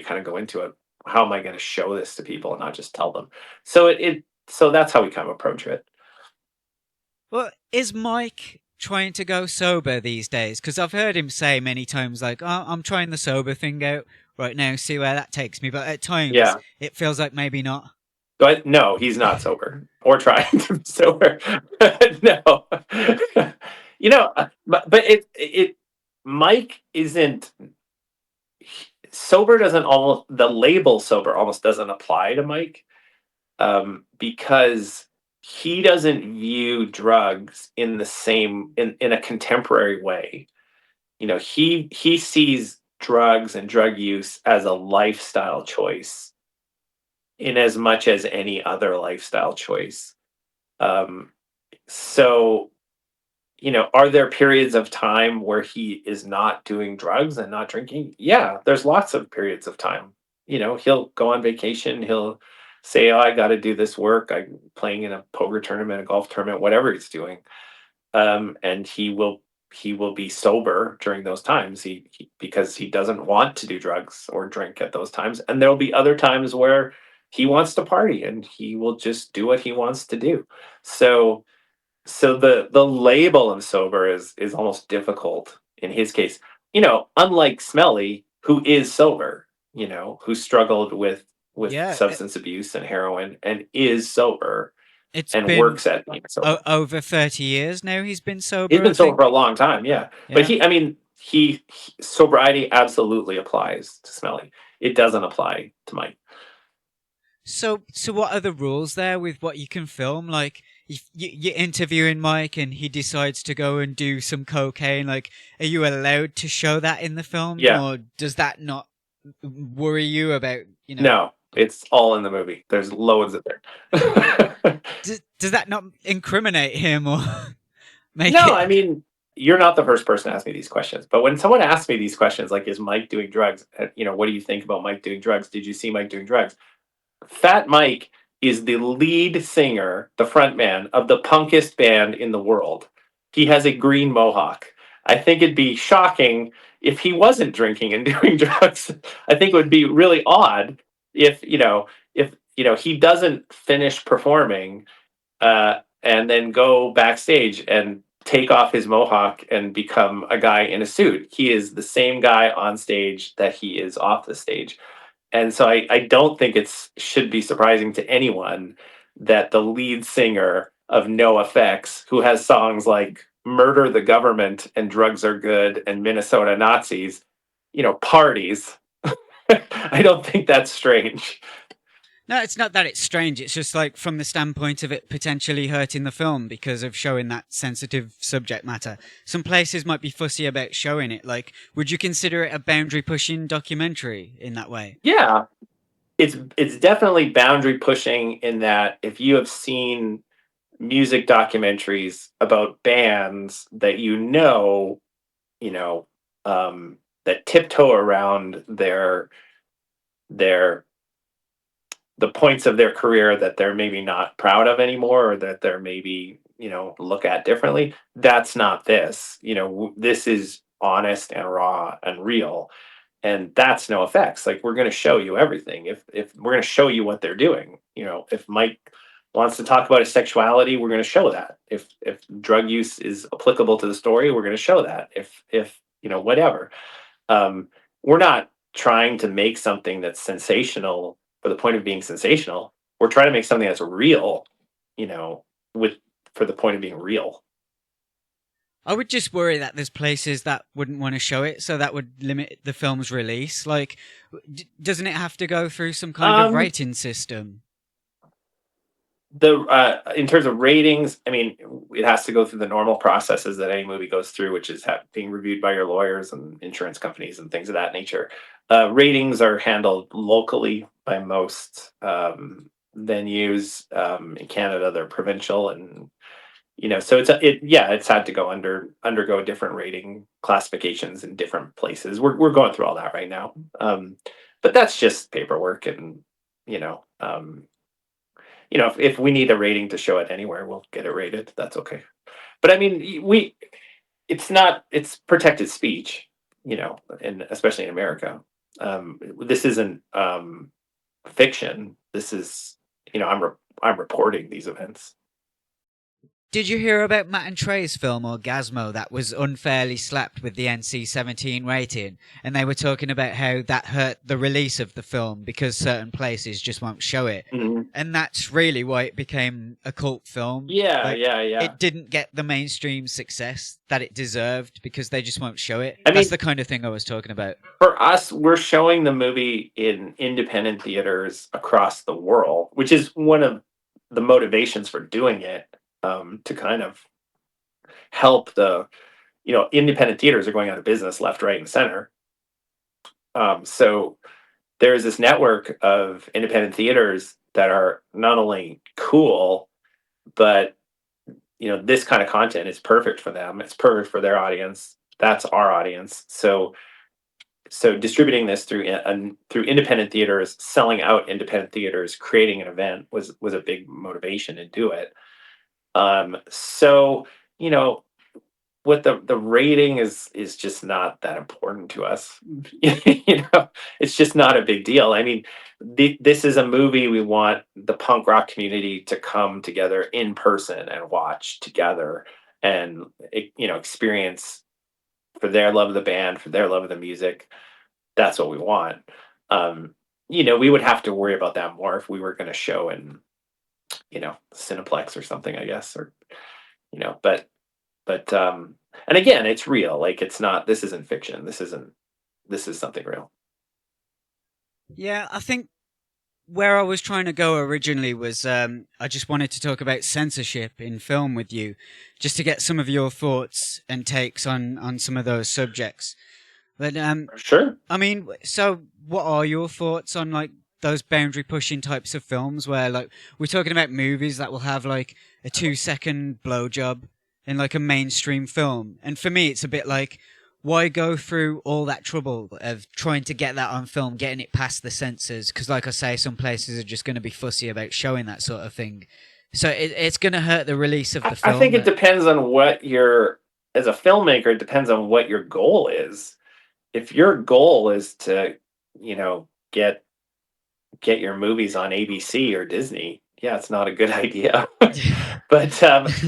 kind of go into it. How am I going to show this to people and not just tell them? So that's how we kind of approach it. Well, is Mike trying to go sober these days? Because I've heard him say many times, like, oh, I'm trying the sober thing out, right now, see where that takes me. But at times, Yeah. it feels like maybe not. But no, he's not sober or trying to be sober. No. But Mike isn't sober, doesn't almost, the label sober almost doesn't apply to Mike, because he doesn't view drugs in the same, in a contemporary way. He sees drugs and drug use as a lifestyle choice in as much as any other lifestyle choice. Um, so, are there periods of time where he is not doing drugs and not drinking? Yeah, there's lots of periods of time. He'll go on vacation. He'll say, "Oh, I got to do this work. I'm playing in a poker tournament, a golf tournament, whatever he's doing." And he will be sober during those times. Because he doesn't want to do drugs or drink at those times. And there'll be other times where he wants to party and he will just do what he wants to do. So the label of sober is almost difficult in his case. Unlike Smelly, who is sober, who struggled with Yeah, substance abuse and heroin and is sober it's and been works at being sober. over 30 years now he's been He's sober, I been sober for a think. long time, yeah. But Yeah. sobriety absolutely applies to Smelly. It doesn't apply to Mike. So what are the rules there with what you can film? Like, if you're interviewing Mike and he decides to go and do some cocaine, like, are you allowed to show that in the film, Yeah. or does that not worry you about, No, it's all in the movie. There's loads of it. does that not incriminate him or make No, it? I mean, you're not the first person to ask me these questions. But when someone asks me these questions, like, is Mike doing drugs? What do you think about Mike doing drugs? Did you see Mike doing drugs? Fat Mike is the lead singer, the frontman of the punkest band in the world. He has a green mohawk. I think it'd be shocking if he wasn't drinking and doing drugs. I think it would be really odd if he doesn't finish performing, and then go backstage and take off his mohawk and become a guy in a suit. He is the same guy on stage that he is off the stage. And so I don't think it's should be surprising to anyone that the lead singer of NoFX, who has songs like Murder the Government and Drugs Are Good and Minnesota Nazis, parties. I don't think that's strange. No, it's not that it's strange. It's just like from the standpoint of it potentially hurting the film because of showing that sensitive subject matter. Some places might be fussy about showing it. Like, would you consider it a boundary pushing documentary in that way? Yeah, it's definitely boundary pushing in that if you have seen music documentaries about bands that you know, that tiptoe around their the points of their career that they're maybe not proud of anymore, or that they're maybe look at differently. That's not this. This is honest and raw and real, and that's no effects. Like, we're going to show you everything. If we're going to show you what they're doing, if Mike wants to talk about his sexuality, we're going to show that. If drug use is applicable to the story, we're going to show that. If whatever. We're not trying to make something that's sensational for the point of being sensational. We're trying to make something that's real, you know, with for the point of being real. I would just worry that there's places that wouldn't want to show it, so that would limit the film's release. Like, doesn't it have to go through some kind of Um, rating system? the In terms of ratings, I mean, it has to go through the normal processes that any movie goes through, which is being reviewed by your lawyers and insurance companies and things of that nature. Ratings are handled locally by most venues. In Canada, they're provincial, and so it's had to undergo different rating classifications in different places. We're going through all that right now. But that's just paperwork, and you know, um, if we need a rating to show it anywhere, we'll get it rated. That's okay. But I mean, it's protected speech, and especially in America. This isn't fiction. This is, I'm reporting these events. Did you hear about Matt and Trey's film Orgazmo that was unfairly slapped with the NC-17 rating? And they were talking about how that hurt the release of the film because certain places just won't show it. Mhm. And that's really why it became a cult film. Yeah, Like, yeah, yeah. it didn't get the mainstream success that it deserved because they just won't show it. I That's mean, the kind of thing I was talking about. for us, we're showing the movie in independent theaters across the world, which is one of the motivations for doing it, to kind of help the, independent theaters are going out of business left, right, and center. So there's this network of independent theaters that are not only cool, but this kind of content is perfect for them. It's perfect for their audience. That's our audience. So distributing this through independent theaters, selling out independent theaters, creating an event was a big motivation to do it. So you know what the rating is just not that important to us. It's just not a big deal. I mean, this is a movie we want the punk rock community to come together in person and watch together and experience for their love of the band, for their love of the music. That's what we want. We would have to worry about that more if we were going to show in, Cineplex or something, I guess, or but and again, it's real. Like it's not. This isn't fiction. This isn't. This is something real. Yeah, I think where I was trying to go originally was I just wanted to talk about censorship in film with you, just to get some of your thoughts and takes on some of those subjects. But Sure. I mean, so what are your thoughts on like those boundary pushing types of films where like we're talking about movies that will have like a 2-second blowjob in like a mainstream film, and for me it's a bit like, why go through all that trouble of trying to get that on film, getting it past the censors? Because, like I say, some places are just going to be fussy about showing that sort of thing. So it's going to hurt the release of the film. I think it depends on what as a filmmaker, it depends on what your goal is. If your goal is to, get your movies on ABC or Disney, yeah, it's not a good idea. But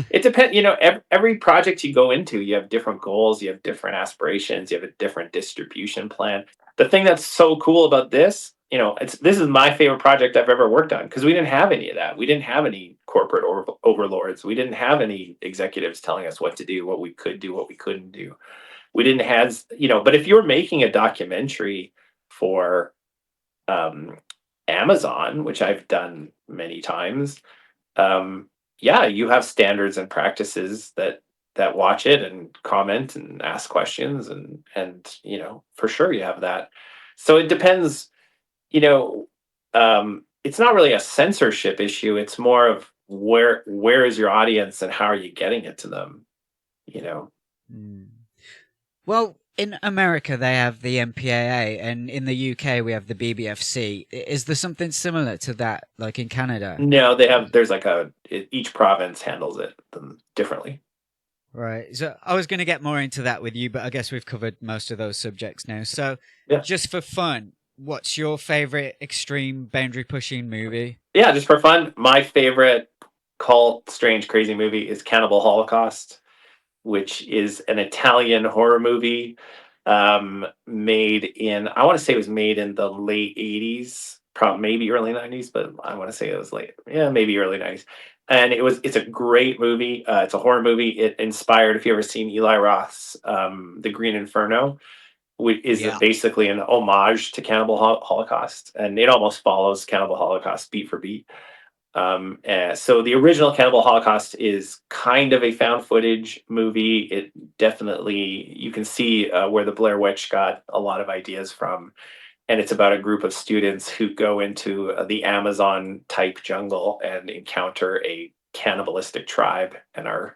it depends. Every project you go into, you have different goals, you have different aspirations, you have a different distribution plan. The thing that's so cool about this, this is my favorite project I've ever worked on because we didn't have any of that. We didn't have any corporate overlords. We didn't have any executives telling us what to do, what we could do, what we couldn't do. We didn't have, But if you're making a documentary for um, Amazon, which I've done many times, yeah, you have standards and practices that watch it and comment and ask questions and for sure you have that. So it depends, it's not really a censorship issue. It's more of where is your audience and how are you getting it to them, Mm. Well, in America they have the MPAA, and in the UK we have the BBFC. Is there something similar to that, like in Canada? No, there's like each province handles it differently. Right. So I was going to get more into that with you, but I guess we've covered most of those subjects now. So Yeah. just for fun, what's your favorite extreme boundary pushing movie? Yeah, just for fun, my favorite cult, strange, crazy movie is Cannibal Holocaust, which is an Italian horror movie made in, I want to say it was made in the late 80s, probably maybe early 90s, but I want to say it was late. Yeah, maybe early 90s. And it's a great movie. It's a horror movie. It inspired, if you ever seen Eli Roth's The Green Inferno, which is Yeah. basically an homage to Cannibal Holocaust. And it almost follows Cannibal Holocaust beat for beat. So the original Cannibal Holocaust is kind of a found footage movie. It definitely, you can see where the Blair Witch got a lot of ideas from. And it's about a group of students who go into the Amazon type jungle and encounter a cannibalistic tribe and are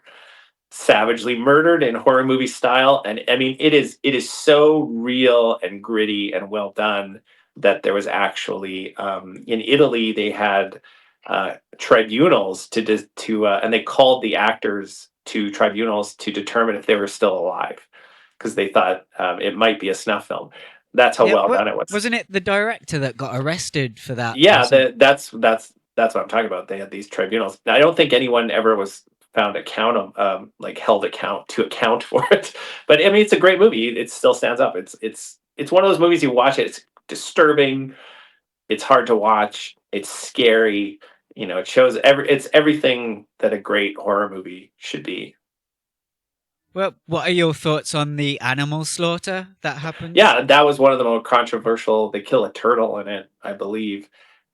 savagely murdered in horror movie style. And I mean, it is so real and gritty and well done that there was actually in Italy they had tribunals and they called the actors to tribunals to determine if they were still alive because they thought it might be a snuff film. That's how well done it was. Wasn't it the director that got arrested for that? Yeah, that's what I'm talking about. They had these tribunals. I don't think anyone ever was found like held account to account for it. But I mean, it's a great movie. It still stands up. It's one of those movies you watch it. It's disturbing. It's hard to watch. It's scary. You know, it shows it's everything that a great horror movie should be. Well, what are your thoughts on the animal slaughter that happens? Yeah, that was one of the more controversial. They kill a turtle in it, I believe.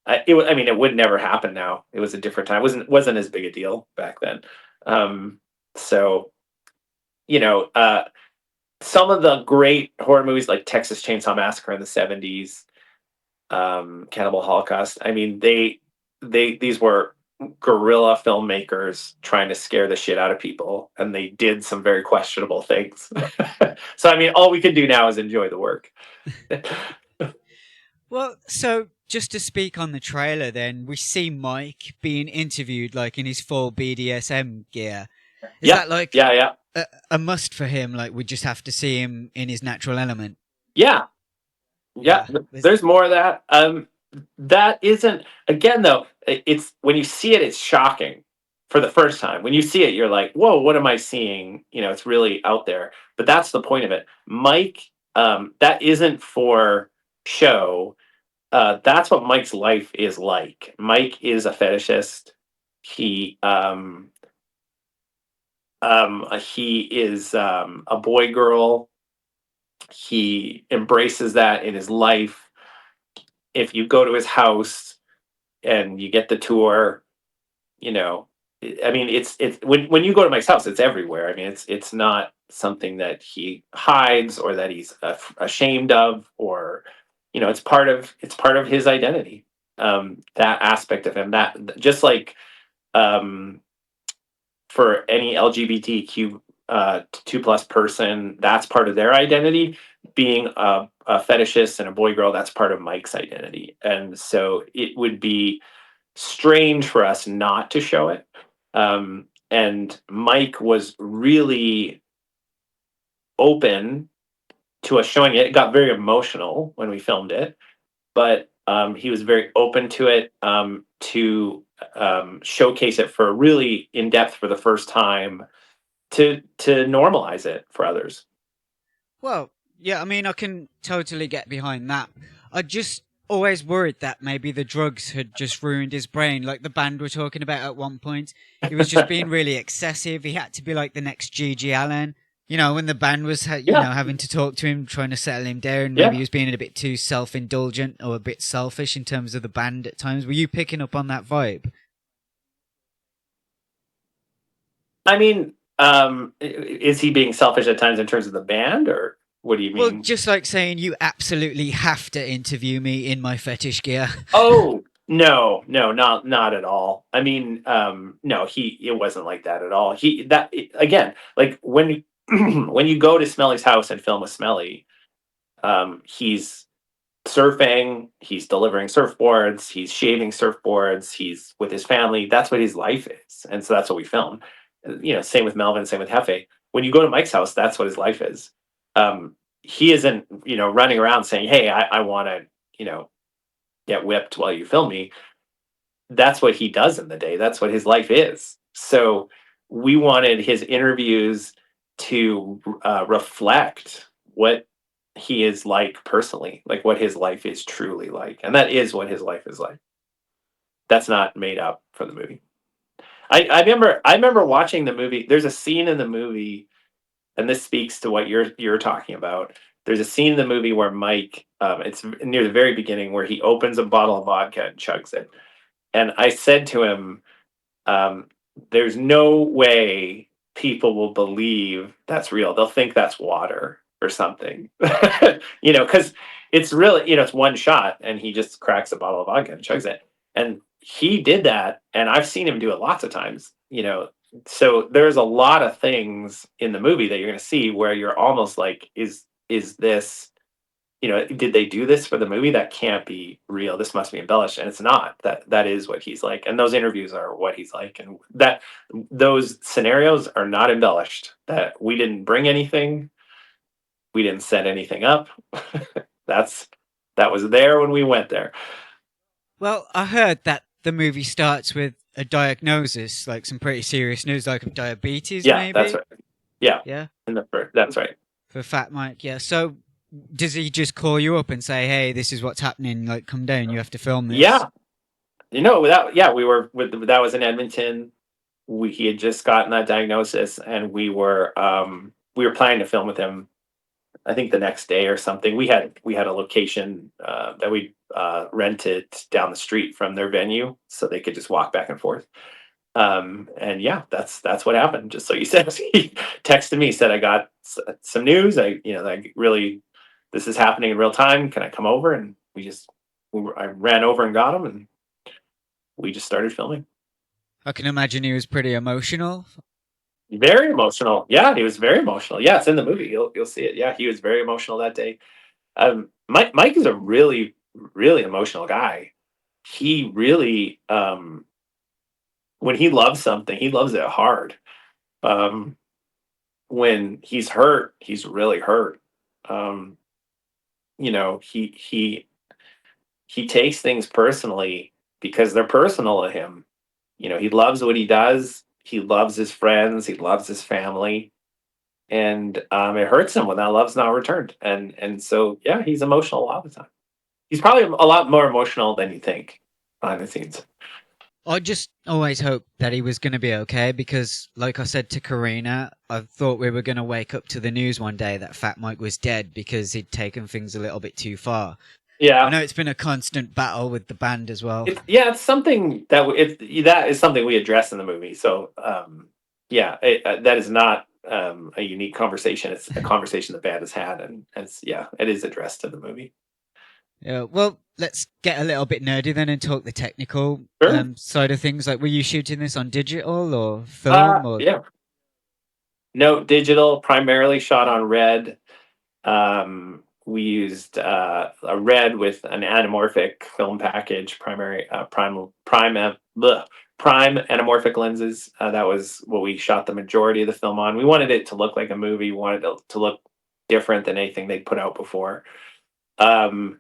I mean, it would never happen now. It was a different time. It wasn't as big a deal back then. Um, so you know, some of the great horror movies like Texas Chainsaw Massacre in the '70s, Cannibal Holocaust. I mean, these were guerrilla filmmakers trying to scare the shit out of people, and they did some very questionable things. So I mean, all we can do now is enjoy the work. Well, so just to speak on the trailer, then we see Mike being interviewed like in his full BDSM gear. Is Yeah, that like yeah. a must for him? Like we just have to see him in his natural element. Yeah, yeah. Yeah. There's more of that. That isn't, again though. It's when you see it, it's shocking for the first time. When you see it, you're like, "Whoa, what am I seeing?" You know, it's really out there. But that's the point of it. Mike, that isn't for show. That's what Mike's life is like. Mike is a fetishist. He he is a boy girl. He embraces that in his life. If you go to his house and you get the tour, you know, I mean, it's when you go to Mike's house, it's everywhere. I mean, it's not something that he hides or that he's ashamed of, or you know, it's part of his identity. That aspect of him, that just like um, for any LGBTQ two plus person, that's part of their identity. Being a fetishist and a boy girl, that's part of Mike's identity, and so it would be strange for us not to show it. And Mike was really open to us showing it. It got very emotional when we filmed it, but he was very open to it, to showcase it for really in depth for the first time, to normalize it for others. Well, yeah, I mean, I can totally get behind that. I just always worried that maybe the drugs had just ruined his brain, like the band were talking about at one point. He was just being really excessive. He had to be like the next Gigi Allen. You know, when the band was, Yeah, having to talk to him, trying to settle him down, maybe yeah. he was being a bit too self-indulgent or a bit selfish in terms of the band at times. Were you picking up on that vibe? I mean, is he being selfish at times in terms of the band, or what do you Well, mean? just like saying you absolutely have to interview me in my fetish gear. Oh, no, no, not at all. I mean, no, it wasn't like that at all. Again, like when when you go to Smelly's house and film with Smelly, he's surfing, he's delivering surfboards, he's shaving surfboards, he's with his family. That's what his life is, and so that's what we film. You know, same with Melvin, same with Hefe. When you go to Mike's house, that's what his life is. He isn't, you know, running around saying, "Hey, I want to, you know, get whipped while you film me." That's what he does in the day. That's what his life is. So we wanted his interviews to reflect what he is like personally, like what his life is truly like, and that is what his life is like. That's not made up for the movie. I remember watching the movie. There's a scene in the movie, and this speaks to what you're talking about. There's a scene in the movie where Mike, it's near the very beginning, where he opens a bottle of vodka and chugs it. And I said to him, um, "There's no way people will believe that's real. They'll think that's water or something." You know, because it's really, you know, it's one shot, and he just cracks a bottle of vodka and chugs it. And he did that, and I've seen him do it lots of times. You know, so there's a lot of things in the movie that you're going to see where you're almost like, is this, you know, did they do this for the movie? That can't be real. This must be embellished, and it's not. That is what he's like, and those interviews are what he's like, and that those scenarios are not embellished. That we didn't bring anything, we didn't set anything up. That's that was there when we went there. Well, I heard that the movie starts with a diagnosis, like some pretty serious news, like of diabetes, Yeah, that's maybe. right. Yeah, Yeah, that's right. for Fat Mike. Yeah. So does he just call you up and say, "Hey, this is what's happening. Like, come down. You have to film this." Yeah, without yeah, we were with that was in Edmonton. He had just gotten that diagnosis, and we were planning to film with him. I think the next day or something. We had a location that we rented down the street from their venue, so they could just walk back and forth. And yeah, that's what happened. Just so you said, he texted me, said, "I got some news. Like really, this is happening in real time. Can I come over?" And I ran over and got him, and we just started filming. I can imagine he was pretty emotional. Very emotional. Yeah, he was very emotional. Yeah, it's in the movie. You'll see it. Yeah, he was very emotional that day. Mike is a really really emotional guy. He really when he loves something, he loves it hard. Um, when he's hurt, he's really hurt. Um, he takes things personally because they're personal to him. He loves what he does. He loves his friends. He loves his family, and it hurts him when that love's not returned. And so yeah, he's emotional a lot of the time. He's probably a lot more emotional than you think behind the scenes. I just always hoped that he was going to be okay because, like I said to Karina, I thought we were going to wake up to the news one day that Fat Mike was dead because he'd taken things a little bit too far. I Yeah, know it's been a constant battle with the band as well. it's something that is something we address in the movie. So yeah, that is not a unique conversation. It's a conversation the band has had, and yeah, it is addressed in the movie. Yeah, well, let's get a little bit nerdy then and talk the technical Sure. side of things. Like, were you shooting this on digital or film or? Yeah. No, digital, primarily shot on red. We used a red with an anamorphic film package, primary prime anamorphic lenses. That was what we shot the majority of the film on. We wanted it to look like a movie. We wanted it to look different than anything they'd put out before. Um,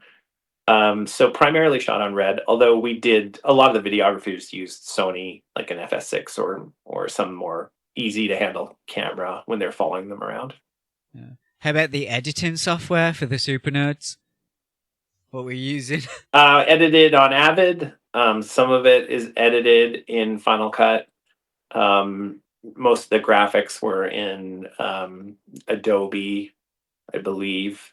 so primarily shot on red, although we did a lot of the videographers used Sony, like an FS6 or some more easy to handle camera when they're following them around. Yeah. How about the editing software for the super nerds? What we're using? Edited on Avid. Some of it is edited in Final Cut. Most of the graphics were in Adobe, I believe,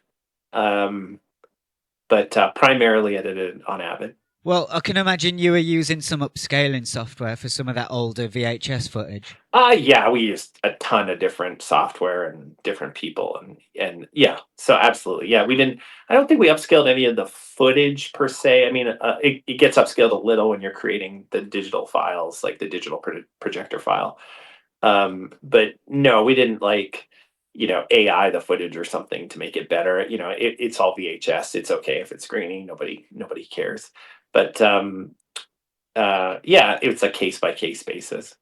but primarily edited on Avid. Well, I can imagine you were using some upscaling software for some of that older VHS footage. Yeah, we used a ton of different software and different people, and yeah, so absolutely, yeah, we didn't. I don't think we upscaled any of the footage per se. I mean, it gets upscaled a little when you're creating the digital files, like the digital projector file. But no, we didn't AI the footage or something to make it better. It's all VHS. It's okay if it's grainy. Nobody cares. But yeah, it's a case by case basis.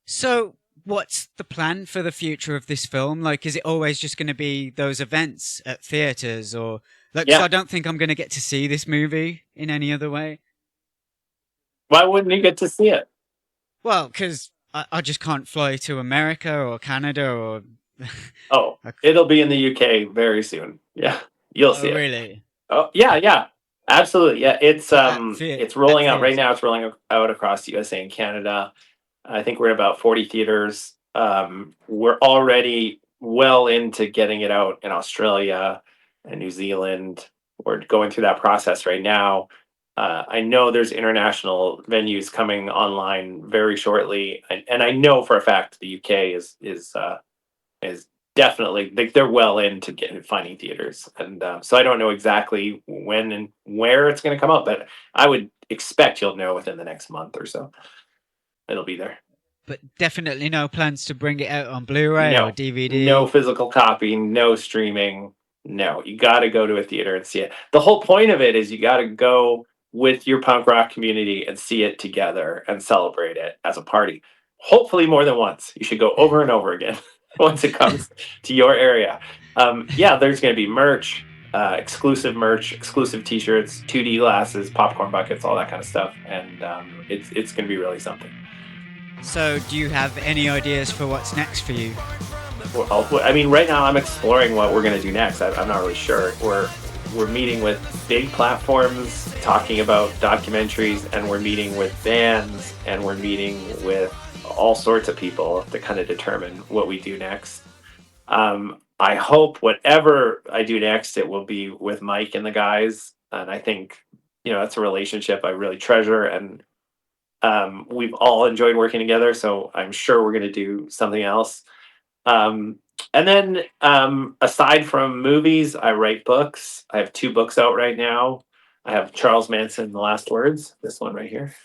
So, what's the plan for the future of this film? Like, is it always just going to be those events at theaters, or like? 'Cause Yeah. I don't think I'm going to get to see this movie in any other way. Why wouldn't you get to see it? Well, because I just can't fly to America or Canada or. Oh, I- it'll be in the UK very soon. Yeah, you'll oh, see it. really? Oh, yeah, yeah, absolutely. Yeah, it's But it's at rolling out right theaters. now. It's rolling out across the USA and Canada. I think we're in about 40 theaters. We're already well into getting it out in Australia and New Zealand. We're going through that process right now. I know there's international venues coming online very shortly, and I know for a fact the UK is definitely they're well into getting finding theaters, and so I don't know exactly when and where it's going to come out, but I would expect you'll know within the next month or so. It'll be there. But definitely no plans to bring it out on Blu-ray or No, no DVD. physical copy, no streaming. No, you got to go to a theater and see it. The whole point of it is you got to go with your punk rock community and see it together and celebrate it as a party. Hopefully, more than once. You should go over and over again once it comes to your area. Yeah, there's going to be merch. exclusive merch, exclusive T-shirts, 2D glasses, popcorn buckets, all that kind of stuff, and it's going to be really something. So, do you have any ideas for what's next for you? Well, I mean, right now I'm exploring what we're going to do next. I'm not really sure. We're meeting with big platforms, talking about documentaries, and we're meeting with bands, and we're meeting with all sorts of people to kind of determine what we do next. I hope whatever I do next, it will be with Mike and the guys, and I think that's a relationship I really treasure, and we've all enjoyed working together. So I'm sure we're going to do something else. And then aside from movies, I write books. I have 2 books out right now. I have Charles Manson, The Last Words, this one right here,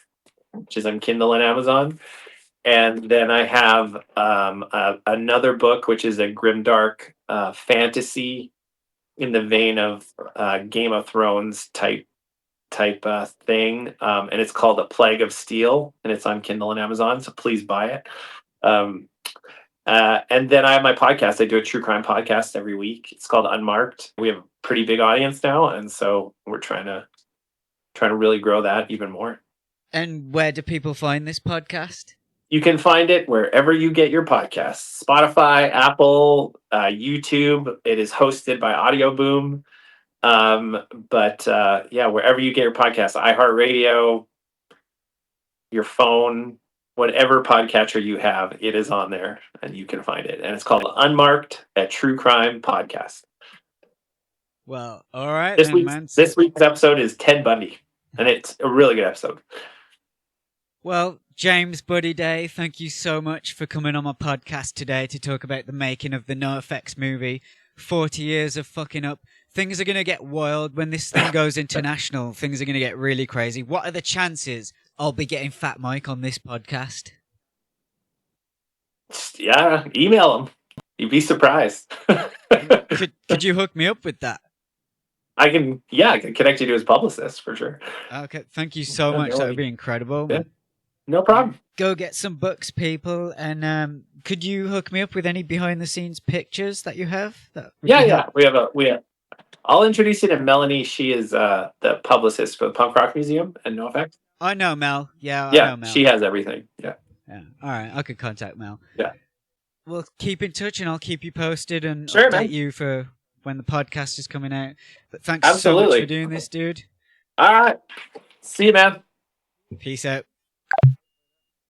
which is on Kindle and Amazon. And then I have another book, which is a grimdark fantasy in the vein of Game of Thrones type thing, and it's called A Plague of Steel, and it's on Kindle and Amazon. So please buy it. And then I have my podcast. I do a true crime podcast every week. It's called Unmarked. We have a pretty big audience now, and so we're trying to really grow that even more. And where do people find this podcast? You can find it wherever you get your podcasts: Spotify, Apple, YouTube. It is hosted by Audio Boom. But wherever you get your podcasts, iHeartRadio, your phone, whatever podcatcher you have, it is on there, and you can find it. And it's called Unmarked, a True Crime Podcast. Well, all right. This week's episode is Ted Bundy, and it's a really good episode. Well, James Buddy Day, thank you so much for coming on my podcast today to talk about the making of the NOFX movie, 40 Years of Fucking Up. Things are going to get wild when this thing goes international. Things are going to get really crazy. What are the chances I'll be getting Fat Mike on this podcast? Yeah, email him. You'd be surprised. Could you hook me up with that? I can connect you to his publicist for sure. Okay, thank you so much. That would be incredible. Yeah. No problem. Go get some books, people, and could you hook me up with any behind-the-scenes pictures that you have? We have. I'll introduce you to Melanie. She is the publicist for the Punk Rock Museum and NOFX. I know Mel. Yeah, I know Mel. She has everything. Yeah. All right, I could contact Mel. Yeah. Well, keep in touch, and I'll keep you posted and update man. You for when the podcast is coming out. But thanks Absolutely. so much for doing this, dude. All right. See you, man. Peace out.